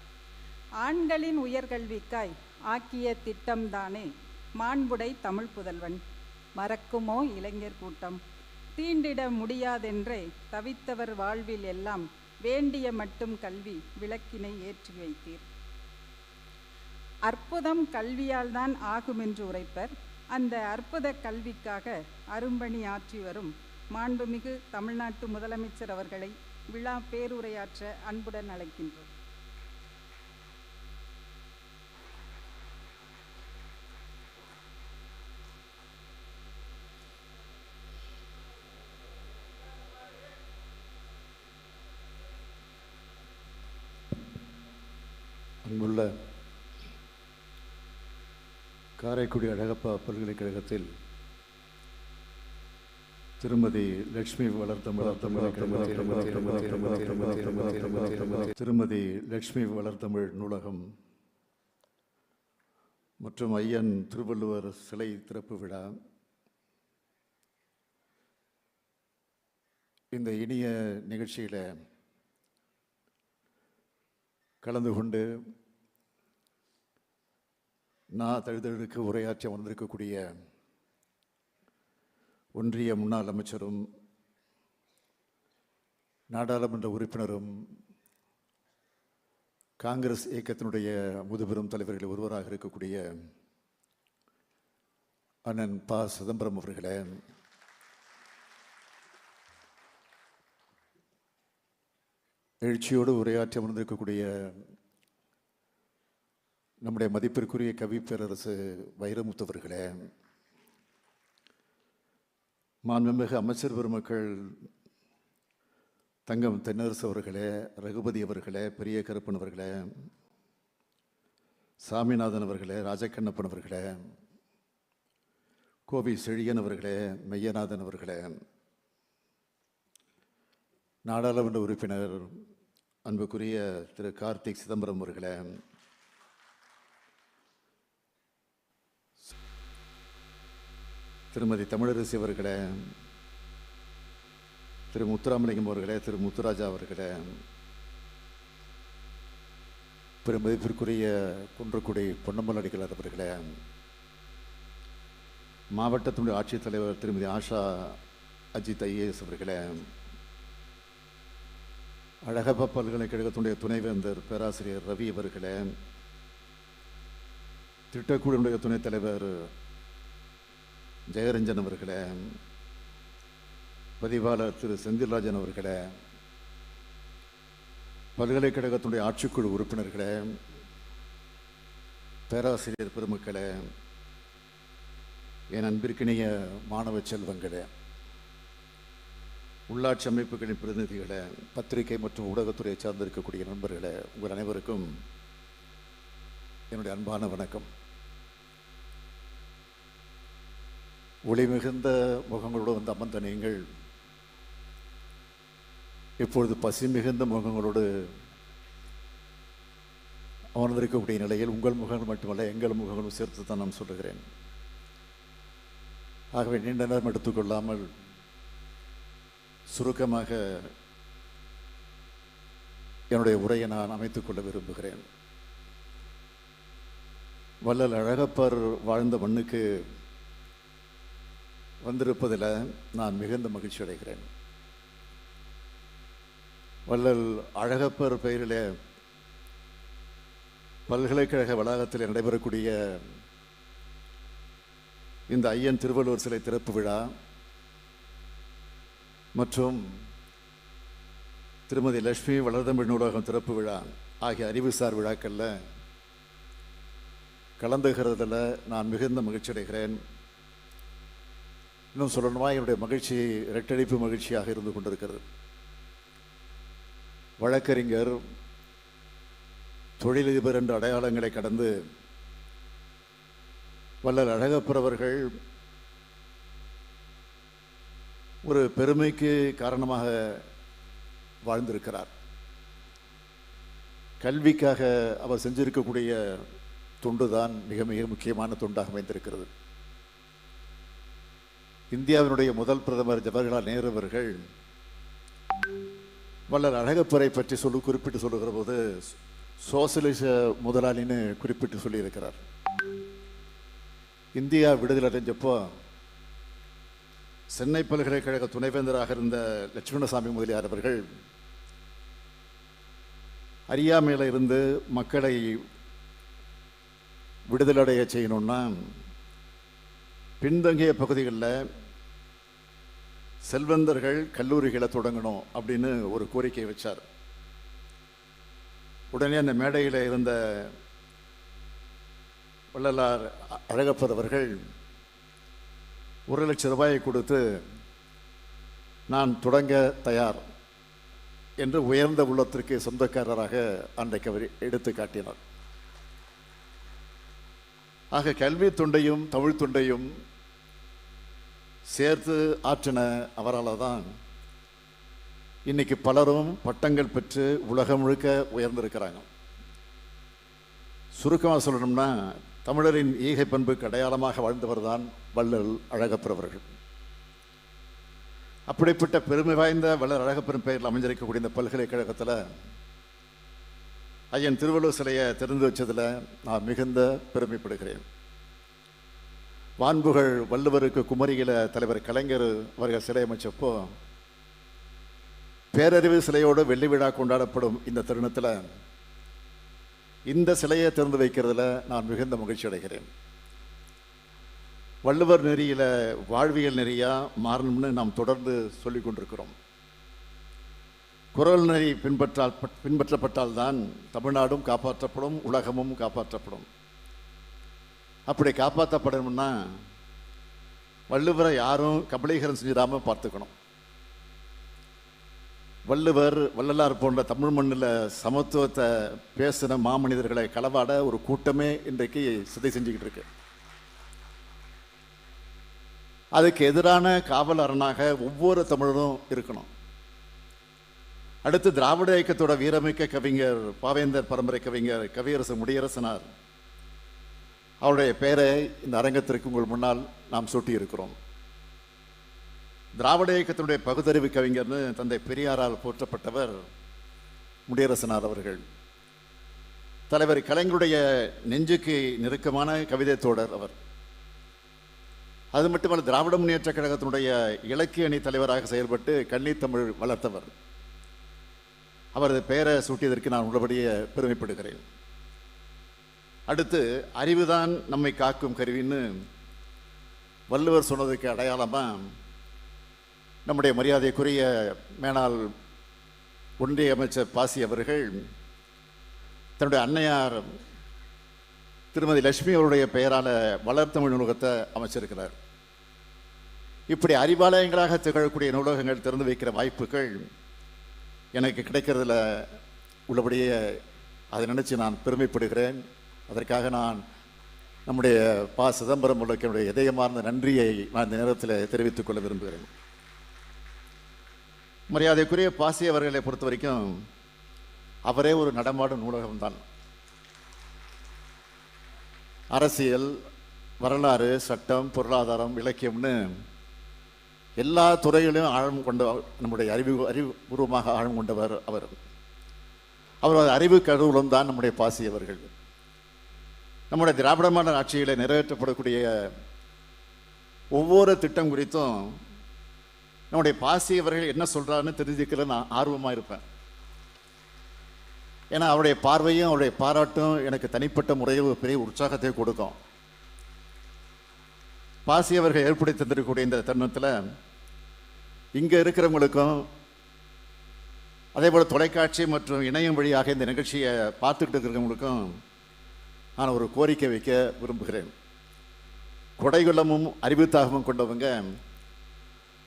ஆண்களின் உயர்கல்விக்காய் ஆக்கிய திட்டம்தானே மாண்புடை தமிழ் புதல்வன். மறக்குமோ இளைஞர் கூட்டம்? தீண்டிட முடியாதென்றே தவித்தவர் வாழ்வில் எல்லாம் வேண்டிய மட்டும் கல்வி விளக்கினை ஏற்றி வைத்தீர். அற்புதம் கல்வியால் தான் ஆகுமென்று உரைப்பர். அந்த அற்புத கல்விக்காக அரும்பணி ஆற்றி வரும் மாண்புமிகு தமிழ்நாட்டு முதலமைச்சர் அவர்களை விழா பேருரையாற்ற அன்புடன் அழைக்கின்றோம். அன்புள்ள காரைக்குடி அழகப்பா பல்கலைக்கழகத்தில் திருமதி லட்சுமி திருமதி லட்சுமி வளர்த்தமிழ் நூலகம் மற்றும் ஐயன் திருவள்ளுவர் சிலை திறப்பு விழா இந்த இனிய நிகழ்ச்சியில் கலந்து கொண்டு நான் தழுதழுக்கு உரையாற்ற வந்திருக்கக்கூடிய ஒன்றிய முன்னாள் அமைச்சரும் நாடாளுமன்ற உறுப்பினரும் காங்கிரஸ் இயக்கத்தினுடைய முதுபெரும் தலைவர்களில் ஒருவராக இருக்கக்கூடிய அண்ணன் ப. சிதம்பரம் அவர்களே, எழுச்சியோடு உரையாற்றி அமர்ந்திருக்கக்கூடிய நம்முடைய மதிப்பிற்குரிய கவி பேரரசு வைரமுத்து அவர்களே, மாண்புமிகு அமைச்சர் பெருமக்கள் தங்கம் தென்னரசு அவர்களே, ரகுபதி அவர்களே, பெரிய கருப்பன் அவர்களே, சாமிநாதன் அவர்களே, ராஜக்கண்ணப்பன் அவர்களே, கோவி செழியன் அவர்களே, மெய்யநாதன் அவர்களே, நாடாளுமன்ற உறுப்பினர் அன்புக்குரிய திரு கார்த்திக் சிதம்பரம் அவர்களே, திருமதி தமிழரசி அவர்களே, திரு முத்துராமலிங்கம் அவர்களே, திரு முத்துராஜா அவர்களே, பெருமதிப்பிற்குரிய குன்றக்குடி பொன்னம்பல அடிகளார் அவர்களே, மாவட்டத்தினுடைய ஆட்சித்தலைவர் திருமதி ஆஷா அஜித் ஐஏஎஸ் அவர்களே, அழகப்பா பல்கலைக்கழகத்தினுடைய துணைவேந்தர் பேராசிரியர் ரவி அவர்களே, திட்டக்குழுவினுடைய துணைத் தலைவர் ஜெயரஞ்சன் அவர்களே, பதிவாளர் திரு செந்தில்ராஜன் அவர்களே, பல்கலைக்கழகத்தினுடைய ஆட்சிக்குழு உறுப்பினர்களே, பேராசிரியர் பெருமக்களே, என் அன்பிற்கினிய மாணவ செல்வங்களே, உள்ளாட்சி அமைப்புகளின் பிரதிநிதிகளே, பத்திரிகை மற்றும் ஊடகத்துறையை சார்ந்திருக்கக்கூடிய நண்பர்களே, உங்கள் அனைவருக்கும் என்னுடைய அன்பான வணக்கம். ஒளி மிகுந்த முகங்களோடு வந்து அமர்ந்த நீங்கள் இப்பொழுது பசி மிகுந்த முகங்களோடு அமர்ந்திருக்கக்கூடிய நிலையில் உங்கள் முகங்கள் மட்டுமல்ல எங்கள் முகங்களும் சேர்த்து தான் நான் சொல்லுகிறேன். ஆகவே நீண்ட நேரம் எடுத்துக்கொள்ளாமல் சுருக்கமாக என்னுடைய உரையை நான் அமைத்துக் கொள்ள விரும்புகிறேன். வள்ளல் அழகப்பர் வாழ்ந்த மண்ணுக்கு வந்திருப்பதில் நான் மிகுந்த மகிழ்ச்சி அடைகிறேன். வள்ளல் அழகப்பர் பெயரிலே பல்கலைக்கழக வளாகத்தில் நடைபெறக்கூடிய இந்த ஐயன் திருவள்ளுவர் சிலை திறப்பு விழா மற்றும் திருமதி லட்சுமி வளர்தமிழ் நூலகம் திறப்பு விழா ஆகிய அறிவுசார் விழாக்களில் கலந்துகிறதில் நான் மிகுந்த மகிழ்ச்சி அடைகிறேன். இன்னும் சொல்லணுமா, என்னுடைய மகிழ்ச்சி இரட்டடிப்பு மகிழ்ச்சியாக இருந்து கொண்டிருக்கிறது. வழக்கறிஞர், தொழிலதிபர் என்ற அடையாளங்களை கடந்து வள்ளல் அழகப்பர் அவர்கள் ஒரு பெருமைக்கு காரணமாக வாழ்ந்திருக்கிறார். கல்விக்காக அவர் செஞ்சிருக்கக்கூடிய தொண்டுதான் மிக மிக முக்கியமான தொண்டாக அமைந்திருக்கிறது. இந்தியாவினுடைய முதல் பிரதமர் ஜவஹர்லால் நேரு அவர்கள் வள்ளல் அழகப்பரை பற்றி குறிப்பிட்டு சொல்லுகிற போது சோசியலிச முதலாளின்னு குறிப்பிட்டு சொல்லியிருக்கிறார். இந்தியா விடுதலை அடைஞ்சப்போ சென்னை பல்கலைக்கழக துணைவேந்தராக இருந்த லட்சுமணசாமி முதலியார் அவர்கள் அறியாமையில் இருந்து மக்களை விடுதலை அடைய செய்யணும்னா பின்தங்கிய பகுதிகளில் செல்வந்தர்கள் கல்லூரிகளை தொடங்கணும் அப்படின்னு ஒரு கோரிக்கை வச்சார். உடனே அந்த மேடையில் இருந்த வள்ளலார் அழகப்பர் அவர்கள் 1,00,000 ரூபாயை கொடுத்து நான் தொடங்க தயார் என்று உயர்ந்த உள்ளத்திற்கு சொந்தக்காரராக அன்றைக்கு அவர் எடுத்து காட்டினார். ஆக கல்வி தொண்டையும் தமிழ் தொண்டையும் சேர்த்து ஆற்றின அவரால் தான் இன்னைக்கு பலரும் பட்டங்கள் பெற்று உலகம் முழுக்க உயர்ந்திருக்கிறாங்க. சுருக்கமாக சொல்லணும்னா தமிழரின் ஈகை பண்புக்கு அடையாளமாக வாழ்ந்தவர் தான் வள்ளல் அழகப்பர் அவர்கள். அப்படிப்பட்ட பெருமை வாய்ந்த வள்ளல் அழகப்பெரும் பெயரில் அமைஞ்சிருக்கக்கூடிய இந்த பல்கலைக்கழகத்தில் ஐயன் திருவள்ளுவர் சிலையை திறந்து வச்சதில் நான் மிகுந்த பெருமைப்படுகிறேன். வான்புகழ் வள்ளுவருக்கு குமரியில தலைவர் கலைஞர் அவர்கள் சிலை அமைச்சப்போ பேரறிவு சிலையோடு வெள்ளி விழா கொண்டாடப்படும் இந்த தருணத்தில் இந்த சிலையை திறந்து வைக்கிறதுல நான் மிகுந்த மகிழ்ச்சி அடைகிறேன். வள்ளுவர் நெறியில வாழ்வியல் நெறியா மாறணும்னு நாம் தொடர்ந்து சொல்லிக் கொண்டிருக்கிறோம். குறள் நெறி பின்பற்றப்பட்டால் தான் தமிழ்நாடும் காப்பாற்றப்படும், உலகமும் காப்பாற்றப்படும். அப்படி காப்பாற்றப்படணும்னா வள்ளுவரை யாரும் கபலீகரம் செஞ்சிடாம பார்த்துக்கணும். வள்ளுவர் வள்ளலார் போன்ற தமிழ் மண்ணில் சமத்துவத்தை பேசின மாமனிதர்களை களவாட ஒரு கூட்டமே இன்றைக்கு சிதை செஞ்சுக்கிட்டு இருக்கு. அதுக்கு எதிரான காவல் அரணாக ஒவ்வொரு தமிழரும் இருக்கணும். அடுத்து திராவிட இயக்கத்தோட வீரமிக்க கவிஞர் பாவேந்தர் பரம்பரை கவிஞர் கவியரசு முடியரசனார் அவருடைய பெயரை இந்த அரங்கத்திற்கு உங்கள் முன்னால் நாம் சூட்டி இருக்கிறோம். திராவிட இயக்கத்தினுடைய பகுத்தறிவு கவிஞர்னு தந்தை பெரியாரால் போற்றப்பட்டவர் முடியரசனார் அவர்கள். தலைவர் கலைஞருடைய நெஞ்சுக்கு நெருக்கமான கவிதை தோழர் அவர். அது மட்டுமல்ல, திராவிட முன்னேற்ற கழகத்தினுடைய இலக்கிய அணி தலைவராக செயல்பட்டு கன்னித்தமிழ் வளர்த்தவர். அவரது பெயரை சூட்டியதற்கு நான் உள்ளபடியே பெருமைப்படுகிறேன். அடுத்து அறிவுதான் நம்மை காக்கும் கருவின்னு வள்ளுவர் சொன்னதுக்கு அடையாளமாக நம்முடைய மரியாதைக்குரிய மேனாள் ஒன்றிய அமைச்சர் பாசி அவர்கள் தன்னுடைய அன்னையார் திருமதி லட்சுமி அவருடைய பெயரால் வளர்த்தமிழ் நூலகத்தை அமைச்சிருக்கிறார். இப்படி அறிவாலயங்களாக திகழக்கூடிய நூலகங்கள் திறந்து வைக்கிற வாய்ப்புகள் எனக்கு கிடைக்கிறதுல உள்ளபடியே அதை நினச்சி நான் பெருமைப்படுகிறேன். அதற்காக நான் நம்முடைய ப. சிதம்பரம் அவர்களுடைய இதயமார்ந்த நன்றியை நான் இந்த நேரத்தில் தெரிவித்துக் கொள்ள விரும்புகிறேன். மரியாதைக்குரிய பாசி அவர்களை பொறுத்த வரைக்கும் அவரே ஒரு நடமாடும் நூலகம்தான். அரசியல், வரலாறு, சட்டம், பொருளாதாரம், இலக்கியம்னு எல்லா துறைகளிலும் ஆழம் கொண்ட நம்முடைய அறிவுபூர்வமாக ஆழம் கொண்டவர் அவர். அவரது அறிவு கருவூலம் தான் நம்முடைய பாசி அவர்கள். நம்முடைய திராவிட மாடல் ஆட்சியில் நிறைவேற்றப்படக்கூடிய ஒவ்வொரு திட்டம் குறித்தும் நம்முடைய பாசி அவர்கள் என்ன சொல்கிறாருன்னு தெரிஞ்சுக்கல நான் ஆர்வமாக இருப்பேன். ஏன்னா அவருடைய பார்வையும் அவருடைய பாராட்டும் எனக்கு தனிப்பட்ட முறையில் ஒரு பெரிய உற்சாகத்தை கொடுக்கும். பாசி அவர்கள் ஏற்படுத்தி தந்திருக்கக்கூடிய இந்த தருணத்தில் இங்கே இருக்கிறவங்களுக்கும் அதே போல் தொலைக்காட்சி மற்றும் இணையம் வழியாக இந்த நிகழ்ச்சியை பார்த்துக்கிட்டு இருக்கிறவங்களுக்கும் நான் ஒரு கோரிக்கை வைக்க விரும்புகிறேன். கொடைகுலமும் அறிவுத்தாகமும் கொண்டவங்க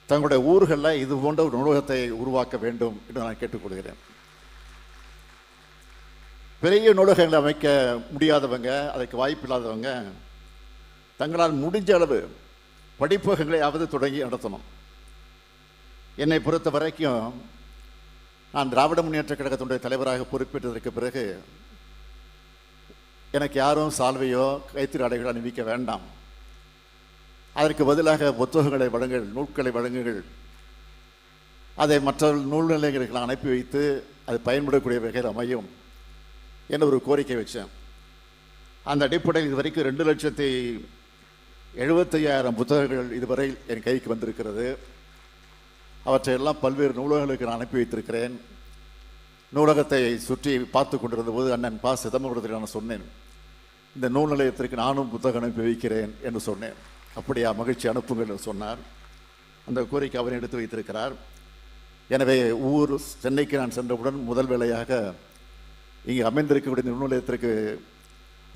தங்களுடைய ஊர்களில் இது போன்ற ஒரு நூலகத்தை உருவாக்க வேண்டும் என்று நான் கேட்டுக்கொள்கிறேன். பெரிய நூலகங்களை அமைக்க முடியாதவங்க, அதற்கு வாய்ப்பு இல்லாதவங்க தங்களால் முடிஞ்ச அளவு படிப்பகங்களையாவது தொடங்கி நடத்தணும். என்னை பொறுத்த வரைக்கும் நான் திராவிட முன்னேற்ற கழகத்தினுடைய தலைவராக பொறுப்பேற்றதற்கு பிறகு எனக்கு யாரும் சால்வையோ கைத்திரி ஆடைகளோ அணிவிக்க வேண்டாம். அதற்கு பதிலாக புத்தகங்களை வழங்குங்கள், நூல்களை வழங்குங்கள். அதை மற்ற நூல் நிலையங்களுக்கு அனுப்பி வைத்து அது பயன்படக்கூடிய வகையில் அமையும் என்ற ஒரு கோரிக்கை வச்சேன். அந்த அடிப்படையில் இதுவரைக்கும் 2,75,000 புத்தகங்கள் இதுவரை என் கைக்கு வந்திருக்கிறது. அவற்றையெல்லாம் பல்வேறு நூலகங்களுக்கு நான் அனுப்பி வைத்திருக்கிறேன். நூலகத்தை சுற்றி பார்த்து கொண்டிருந்த போது அண்ணன் ப. சிதம்பரத்தில் நான் சொன்னேன், இந்த நூல் நிலையத்திற்கு நானும் புத்தகம் அனுப்பி வைக்கிறேன் என்று சொன்னேன். அப்படியா, மகிழ்ச்சி, அனுப்புங்கள் என்று சொன்னார். அந்த கோரிக்கை அவர் எடுத்து வைத்திருக்கிறார். எனவே சென்னைக்கு நான் சென்றவுடன் முதல் வேளையாக இங்கே அமைந்திருக்கக்கூடிய நூல் நிலையத்திற்கு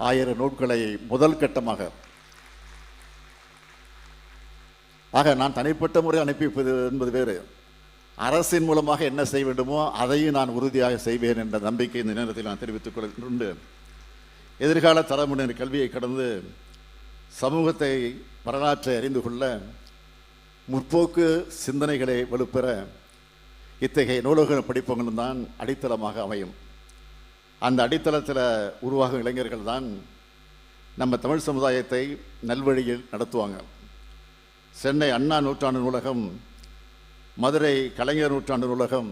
1000 நூல்களை முதல் கட்டமாக நான் தனிப்பட்ட முறை அனுப்பி வைப்பது என்பது வேறு. அரசின் மூலமாக என்ன செய்ய வேண்டுமோ அதையும் நான் உறுதியாக செய்வேன் என்ற நம்பிக்கை இந்த நேரத்தில் நான் தெரிவித்துக் கொண்டு எதிர்கால தலைமுறையினர் கல்வியை கடந்து சமூகத்தை வரலாற்றை அறிந்து கொள்ள முற்போக்கு சிந்தனைகளை வலுப்பெற இத்தகைய நூலக படிப்பங்களும் தான் அடித்தளமாக அமையும். அந்த அடித்தளத்தில் உருவாகும் இளைஞர்கள் தான் நம்ம தமிழ் சமுதாயத்தை நல்வழியில் நடத்துவாங்க. சென்னை அண்ணா நூற்றாண்டு நூலகம், மதுரை கலைஞர் நூற்றாண்டு நூலகம்,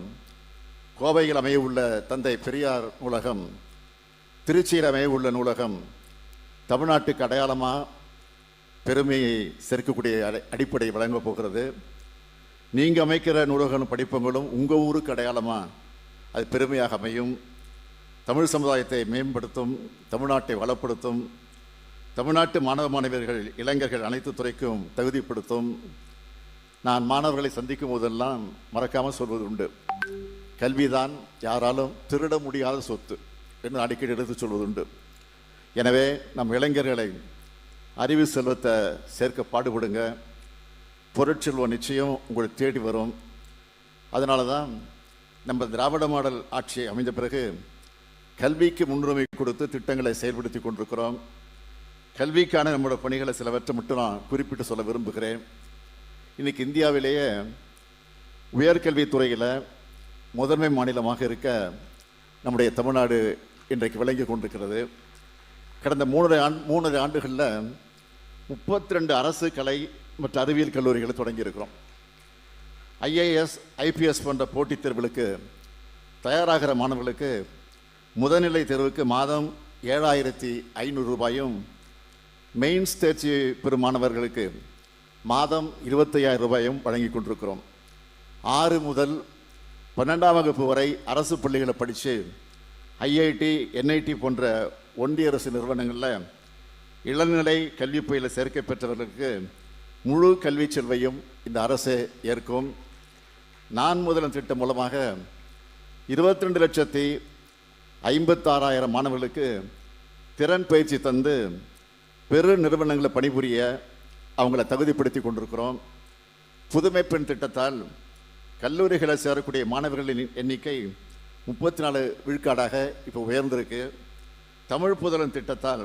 கோவையில் அமையவுள்ள தந்தை பெரியார் நூலகம், திருச்சியில் அமையவுள்ள நூலகம் தமிழ்நாட்டுக்கு அடையாளமாக பெருமையை சேர்க்கக்கூடிய அடிப்படை வழங்கப் போகிறது. நீங்கள் அமைக்கிற நூலகம் படிப்பங்களும் உங்கள் ஊருக்கு அடையாளமாக அது பெருமையாக அமையும். தமிழ் சமுதாயத்தை மேம்படுத்தும், தமிழ்நாட்டை வளப்படுத்தும், தமிழ்நாட்டு மாணவ மாணவியர்கள் இளைஞர்கள் அனைத்து துறைக்கும் தகுதிப்படுத்தும். நான் மாணவர்களை சந்திக்கும் போதெல்லாம் மறக்காமல் சொல்வது உண்டு, கல்விதான் யாராலும் திருட முடியாத சொத்து என்று அடிக்கடி எடுத்து சொல்வதுண்டு. எனவே நம் இளைஞர்களை அறிவு செல்வத்தை சேர்க்க பாடுபடுங்க. பொருட்செல்வம் நிச்சயம் உங்களை தேடி வரும். அதனால தான் நம்ம திராவிட மாடல் ஆட்சி அமைந்த பிறகு கல்விக்கு முன்னுரிமை கொடுத்து திட்டங்களை செயல்படுத்தி கொண்டிருக்கிறோம். கல்விக்கான நம்மளோட பணிகளை சிலவற்றை மட்டும் நான் குறிப்பிட்டு சொல்ல விரும்புகிறேன். இன்றைக்கி இந்தியாவிலேயே உயர்கல்வித்துறையில் முதன்மை மாநிலமாக இருக்க நம்முடைய தமிழ்நாடு இன்றைக்கு விளங்கி கொண்டிருக்கிறது. கடந்த 3 ஆண்டுகளில் 32 அரசு கலை மற்றும் அறிவியல் கல்லூரிகளை தொடங்கியிருக்கிறோம். ஐஏஎஸ், ஐபிஎஸ் போன்ற போட்டித் தேர்வுகளுக்கு தயாராகிற மாணவர்களுக்கு முதல்நிலை தேர்வுக்கு மாதம் 7,500 ரூபாயும், மெயின்ஸ் தேர்ச்சி பெறும் மாணவர்களுக்கு மாதம் 25,000 ரூபாயும் வழங்கி கொண்டிருக்கிறோம். 6 முதல் 12ஆம் வகுப்பு வரை அரசு பள்ளிகளை படித்து ஐஐடி, என்ஐடி போன்ற ஒன்றிய அரசு நிறுவனங்களில் இளநிலை கல்வி பயில சேர்க்கை பெற்றவர்களுக்கு முழு கல்வி செல்வையும் இந்த அரசு ஏற்கும். நான் முதலும் திட்டம் மூலமாக 22,56,000 மாணவர்களுக்கு திறன் பயிற்சி தந்து பெரு நிறுவனங்களை பணிபுரிய அவங்கள தகுதிப்படுத்தி கொண்டிருக்கிறோம். புதுமை பெண் திட்டத்தால் கல்லூரிகளை சேரக்கூடிய மாணவர்களின் எண்ணிக்கை 34 விழுக்காடாக இப்போ உயர்ந்திருக்கு. தமிழ் புதலன் திட்டத்தால்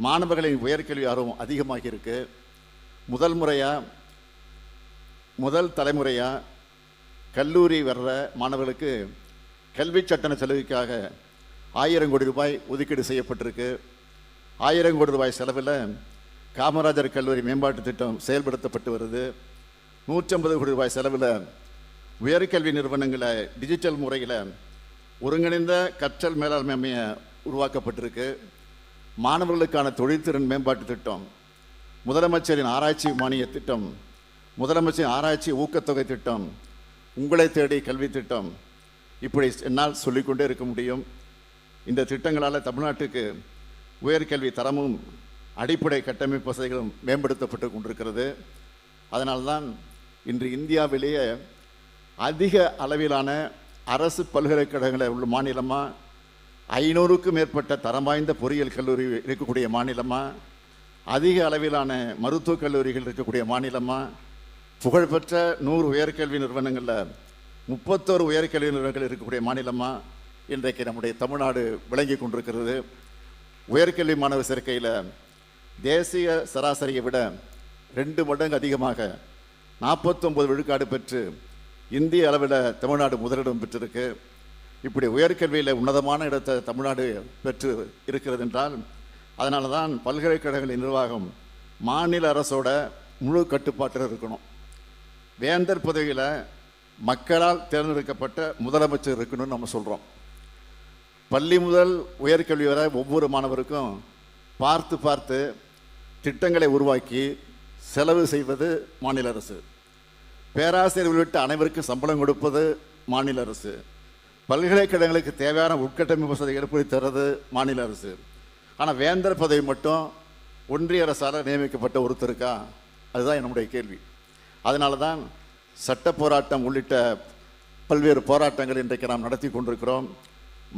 மாணவர்களின் உயர்கல்வி ஆர்வம் அதிகமாகி இருக்கு. முதல் தலைமுறையாக கல்லூரி வர்ற மாணவர்களுக்கு கல்வி கட்டண செலவுக்காக 1000 கோடி ரூபாய் ஒதுக்கீடு செய்யப்பட்டிருக்கு. 1000 கோடி ரூபாய் செலவில் காமராஜர் கல்லூரி மேம்பாட்டு திட்டம் செயல்படுத்தப்பட்டு வருது. 150 கோடி ரூபாய் செலவில் உயர்கல்வி நிறுவனங்களை டிஜிட்டல் முறையில் ஒருங்கிணைந்த கற்றல் மேலாண்மை அமைய உருவாக்கப்பட்டிருக்கு. மாணவர்களுக்கான தொழில்திறன் மேம்பாட்டு திட்டம், முதலமைச்சரின் ஆராய்ச்சி மானிய திட்டம், முதலமைச்சரின் ஆராய்ச்சி ஊக்கத்தொகை திட்டம், உங்களை தேடி கல்வி திட்டம், இப்படி என்னால் சொல்லிக்கொண்டே இருக்க முடியும். இந்த திட்டங்களால் தமிழ்நாட்டுக்கு உயர்கல்வி தரமும் அடிப்படை கட்டமைப்பு வசதிகளும் மேம்படுத்தப்பட்டு கொண்டிருக்கிறது. அதனால்தான் இன்று இந்தியாவிலேயே அதிக அளவிலான அரசு பல்கலைக்கழகங்களை உள்ள மாநிலமாக, 500க்கும் மேற்பட்ட தரம் வாய்ந்த பொறியியல் கல்லூரி இருக்கக்கூடிய மாநிலமாக, அதிக அளவிலான மருத்துவக் கல்லூரிகள் இருக்கக்கூடிய மாநிலமாக, புகழ்பெற்ற 100 உயர்கல்வி நிறுவனங்களில் 31 உயர்கல்வி நிறுவனங்கள் இருக்கக்கூடிய மாநிலமாக இன்றைக்கு நம்முடைய தமிழ்நாடு விளங்கி கொண்டிருக்கிறது. உயர்கல்வி மாணவர் சேர்க்கையில் தேசிய சராசரியை விட 2 மடங்கு அதிகமாக 49 விழுக்காடு பெற்று இந்திய அளவில் தமிழ்நாடு முதலிடம் பெற்றிருக்கு. இப்படி உயர்கல்வியில் உன்னதமான இடத்தை தமிழ்நாடு பெற்று இருக்கிறது என்றால் அதனால தான் பல்கலைக்கழகங்களின் நிர்வாகம் மாநில அரசோட முழு கட்டுப்பாட்டில் இருக்கணும். வேந்தர் பதவியில் மக்களால் தேர்ந்தெடுக்கப்பட்ட முதலமைச்சர் இருக்கணும்னு நம்ம சொல்கிறோம். பள்ளி முதல் உயர்கல்வி வரை ஒவ்வொரு மாணவருக்கும் பார்த்து பார்த்து திட்டங்களை உருவாக்கி செலவு செய்வது மாநில அரசு. பேராசிரியர் உள்ளிட்ட அனைவருக்கும் சம்பளம் கொடுப்பது மாநில அரசு. பல்கலைக்கழகங்களுக்கு தேவையான உட்கட்டமைப்பு வசதி ஏற்படுத்தி தர்றது மாநில அரசு. ஆனால் வேந்தர் பதவி மட்டும் ஒன்றிய அரசால் நியமிக்கப்பட்ட ஒருத்தருக்கா? அதுதான் என்னுடைய கேள்வி. அதனால தான் சட்ட போராட்டம் உள்ளிட்ட பல்வேறு போராட்டங்கள் இன்றைக்கு நாம் நடத்தி கொண்டிருக்கிறோம்.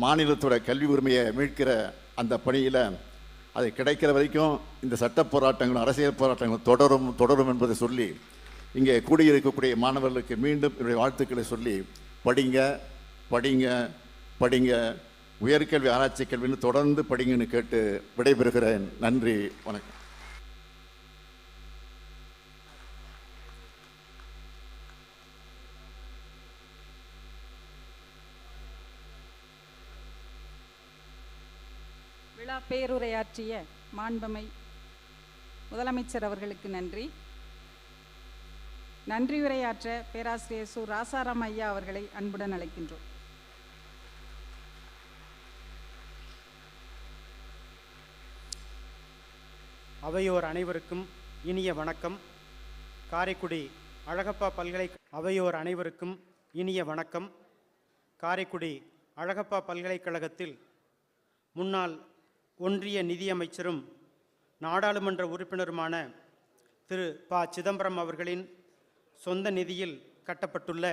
மாநிலத்தோட கல்வி உரிமையை மீட்கிற அந்த பணியில் அது கிடைக்கிற வரைக்கும் இந்த சட்ட போராட்டங்களும் அரசியல் போராட்டங்களும் தொடரும் என்பதை சொல்லி இங்கே கூடியிருக்கக்கூடிய மாணவர்களுக்கு மீண்டும் என்னுடைய வாழ்த்துக்களை சொல்லி படிங்க படிங்க படிங்க, உயர்கல்வி ஆராய்ச்சி கல்வின்னு தொடர்ந்து படிங்கன்னு கேட்டு விடைபெறுகிறேன். நன்றி, வணக்கம். விழா பேருரையாற்றிய மாண்புமை முதலமைச்சர் அவர்களுக்கு நன்றி. நன்றியுரையாற்ற பேராசிரியர் சு. ராசாராம் ஐயா அவர்களை அன்புடன் அழைக்கின்றோம். அவையோர் அனைவருக்கும் இனிய வணக்கம். காரைக்குடி அழகப்பா அவையோர் அனைவருக்கும் இனிய வணக்கம். காரைக்குடி அழகப்பா பல்கலைக்கழகத்தில் முன்னாள் ஒன்றிய நிதியமைச்சரும் நாடாளுமன்ற உறுப்பினருமான திரு ப. சிதம்பரம் அவர்களின் சொந்த நிதியில் கட்டப்பட்டுள்ள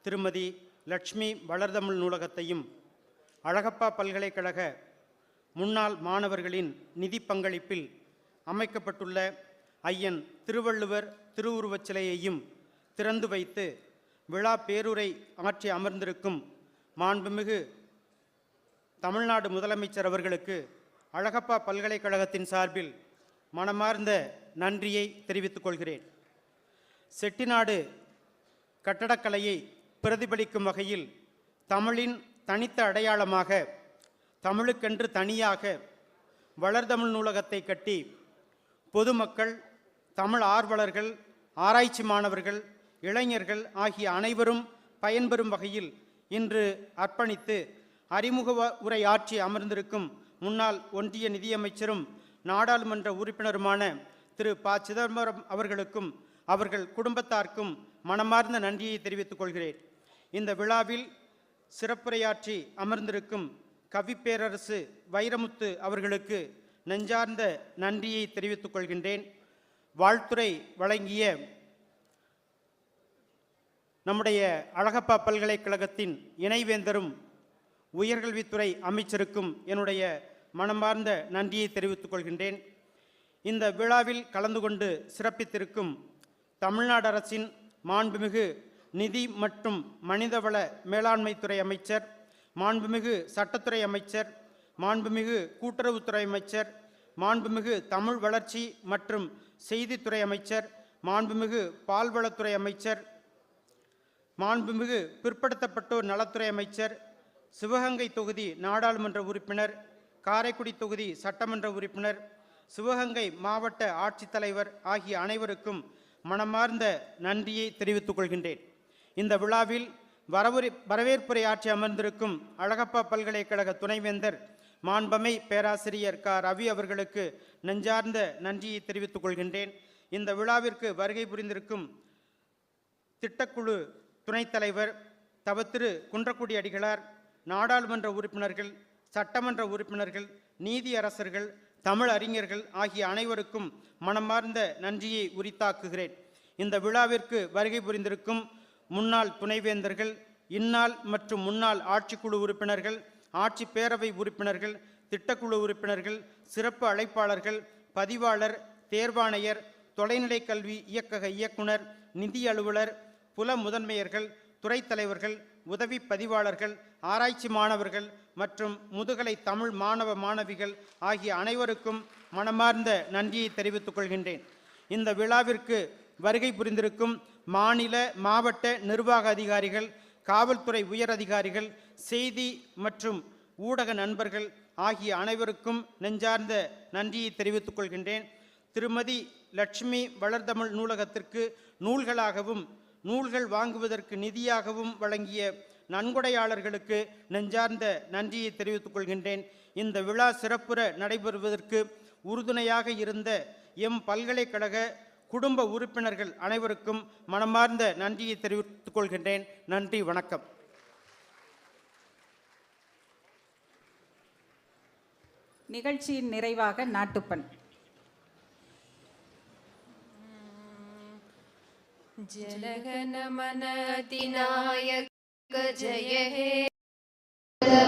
திருமதி லட்சுமி வளர்தமிழ் நூலகத்தையும் அழகப்பா பல்கலைக்கழக முன்னாள் மாணவர்களின் நிதி பங்களிப்பில் அமைக்கப்பட்டுள்ள ஐயன் திருவள்ளுவர் திருவுருவச் சிலையையும் திறந்து வைத்து விழா பேருரை ஆற்றி அமர்ந்திருக்கும் மாண்புமிகு தமிழ்நாடு முதலமைச்சர் அவர்களுக்கு அழகப்பா பல்கலைக்கழகத்தின் சார்பில் மனமார்ந்த நன்றியை தெரிவித்துக் கொள்கிறேன். செட்டிநாடு கட்டடக்கலையை பிரதிபலிக்கும் வகையில் தமிழின் தனித்த அடையாளமாக தமிழுக்கென்று தனியாக வளர்தமிழ் நூலகத்தை கட்டி பொதுமக்கள், தமிழ் ஆர்வலர்கள், ஆராய்ச்சி மாணவர்கள், இளைஞர்கள் ஆகிய அனைவரும் பயன்பெறும் வகையில் இன்று அர்ப்பணித்து அறிமுக உரை ஆற்றி அமர்ந்திருக்கும் முன்னாள் ஒன்றிய நிதியமைச்சரும் நாடாளுமன்ற உறுப்பினருமான திரு ப. சிதம்பரம் அவர்களுக்கும் அவர்கள் குடும்பத்தாருக்கும் மனமார்ந்த நன்றியை தெரிவித்துக் கொள்கிறேன். இந்த விழாவில் சிறப்புரையாற்றி அமர்ந்திருக்கும் கவிப்பேரரசு வைரமுத்து அவர்களுக்கு நெஞ்சார்ந்த நன்றியை தெரிவித்துக் கொள்கின்றேன். வாழ்த்துரை வழங்கிய நம்முடைய அழகப்பா பல்கலைக்கழகத்தின் இணைவேந்தரும் உயர்கல்வித்துறை அமைச்சருக்கும் என்னுடைய மனமார்ந்த நன்றியை தெரிவித்துக் கொள்கின்றேன். இந்த விழாவில் கலந்து கொண்டு சிறப்பித்திருக்கும் தமிழ்நாடு அரசின் மாண்புமிகு நிதி மற்றும் மனிதவள மேலாண்மைத்துறை அமைச்சர், மாண்புமிகு சட்டத்துறை அமைச்சர், மாண்புமிகு கூட்டுறவுத்துறை அமைச்சர், மாண்புமிகு தமிழ் வளர்ச்சி மற்றும் செய்தித்துறை அமைச்சர், மாண்புமிகு பால்வளத்துறை அமைச்சர், மாண்புமிகு பிற்படுத்தப்பட்டோர் நலத்துறை அமைச்சர், சிவகங்கை தொகுதி நாடாளுமன்ற உறுப்பினர், காரைக்குடி தொகுதி சட்டமன்ற உறுப்பினர், சிவகங்கை மாவட்ட ஆட்சித்தலைவர் ஆகிய அனைவருக்கும் மனமார்ந்த நன்றியை தெரிவித்துக் கொள்கின்றேன். இந்த விழாவில் வரவேற்புரை ஆற்றி அமர்ந்திருக்கும் அழகப்பா பல்கலைக்கழக துணைவேந்தர் மாண்பமை பேராசிரியர் க. ரவி அவர்களுக்கு நெஞ்சார்ந்த நன்றியை தெரிவித்துக் கொள்கின்றேன். இந்த விழாவிற்கு வருகை புரிந்திருக்கும் திட்டக்குழு துணைத் தலைவர் தவத்திரு குன்றக்குடி அடிகளார், நாடாளுமன்ற உறுப்பினர்கள், சட்டமன்ற உறுப்பினர்கள், நீதியரசர்கள், தமிழ் அறிஞர்கள் ஆகிய அனைவருக்கும் மனமார்ந்த நன்றியை உரித்தாக்குகிறேன். இந்த விழாவிற்கு வருகை புரிந்திருக்கும் முன்னாள் துணைவேந்தர்கள், இந்நாள் மற்றும் முன்னாள் ஆட்சிக்குழு உறுப்பினர்கள், ஆட்சி பேரவை உறுப்பினர்கள், திட்டக்குழு உறுப்பினர்கள், சிறப்பு அழைப்பாளர்கள், பதிவாளர், தேர்வாணையர், தொலைநிலை கல்வி இயக்கக இயக்குனர், நிதி அலுவலர், புல முதன்மையர்கள், துறைத் தலைவர்கள், உதவி பதிவாளர்கள், ஆராய்ச்சி மாணவர்கள் மற்றும் முதுகலை தமிழ் மாணவ மாணவிகள் ஆகிய அனைவருக்கும் மனமார்ந்த நன்றியை தெரிவித்துக் கொள்கின்றேன். இந்த விழாவிற்கு வருகை புரிந்திருக்கும் மாநில மாவட்ட நிர்வாக அதிகாரிகள், காவல்துறை உயர் அதிகாரிகள், செய்தி மற்றும் ஊடக நண்பர்கள் ஆகிய அனைவருக்கும் நெஞ்சார்ந்த நன்றியை தெரிவித்துக் கொள்கின்றேன். திருமதி லட்சுமி வளர்தமிழ் நூலகத்திற்கு நூல்களாகவும் நூல்கள் வாங்குவதற்கு நிதியாகவும் வழங்கிய நன்கொடையாளர்களுக்கு நெஞ்சார்ந்த நன்றியை தெரிவித்துக் கொள்கின்றேன். இந்த விழா சிறப்புற நடைபெறுவதற்கு உறுதுணையாக இருந்த எம் பல்கலைக்கழக குடும்ப உறுப்பினர்கள் அனைவருக்கும் மனமார்ந்த நன்றியை தெரிவித்துக் கொள்கின்றேன். நன்றி, வணக்கம். நிகழ்ச்சியின் நிறைவாக நாட்டுப்பண். ஜனகன மன அதிநாயக ஜய ஹே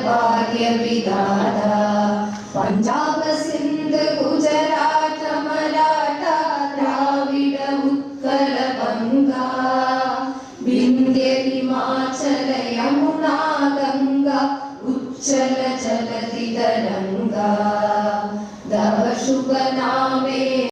भाग्य विधाता पंजाब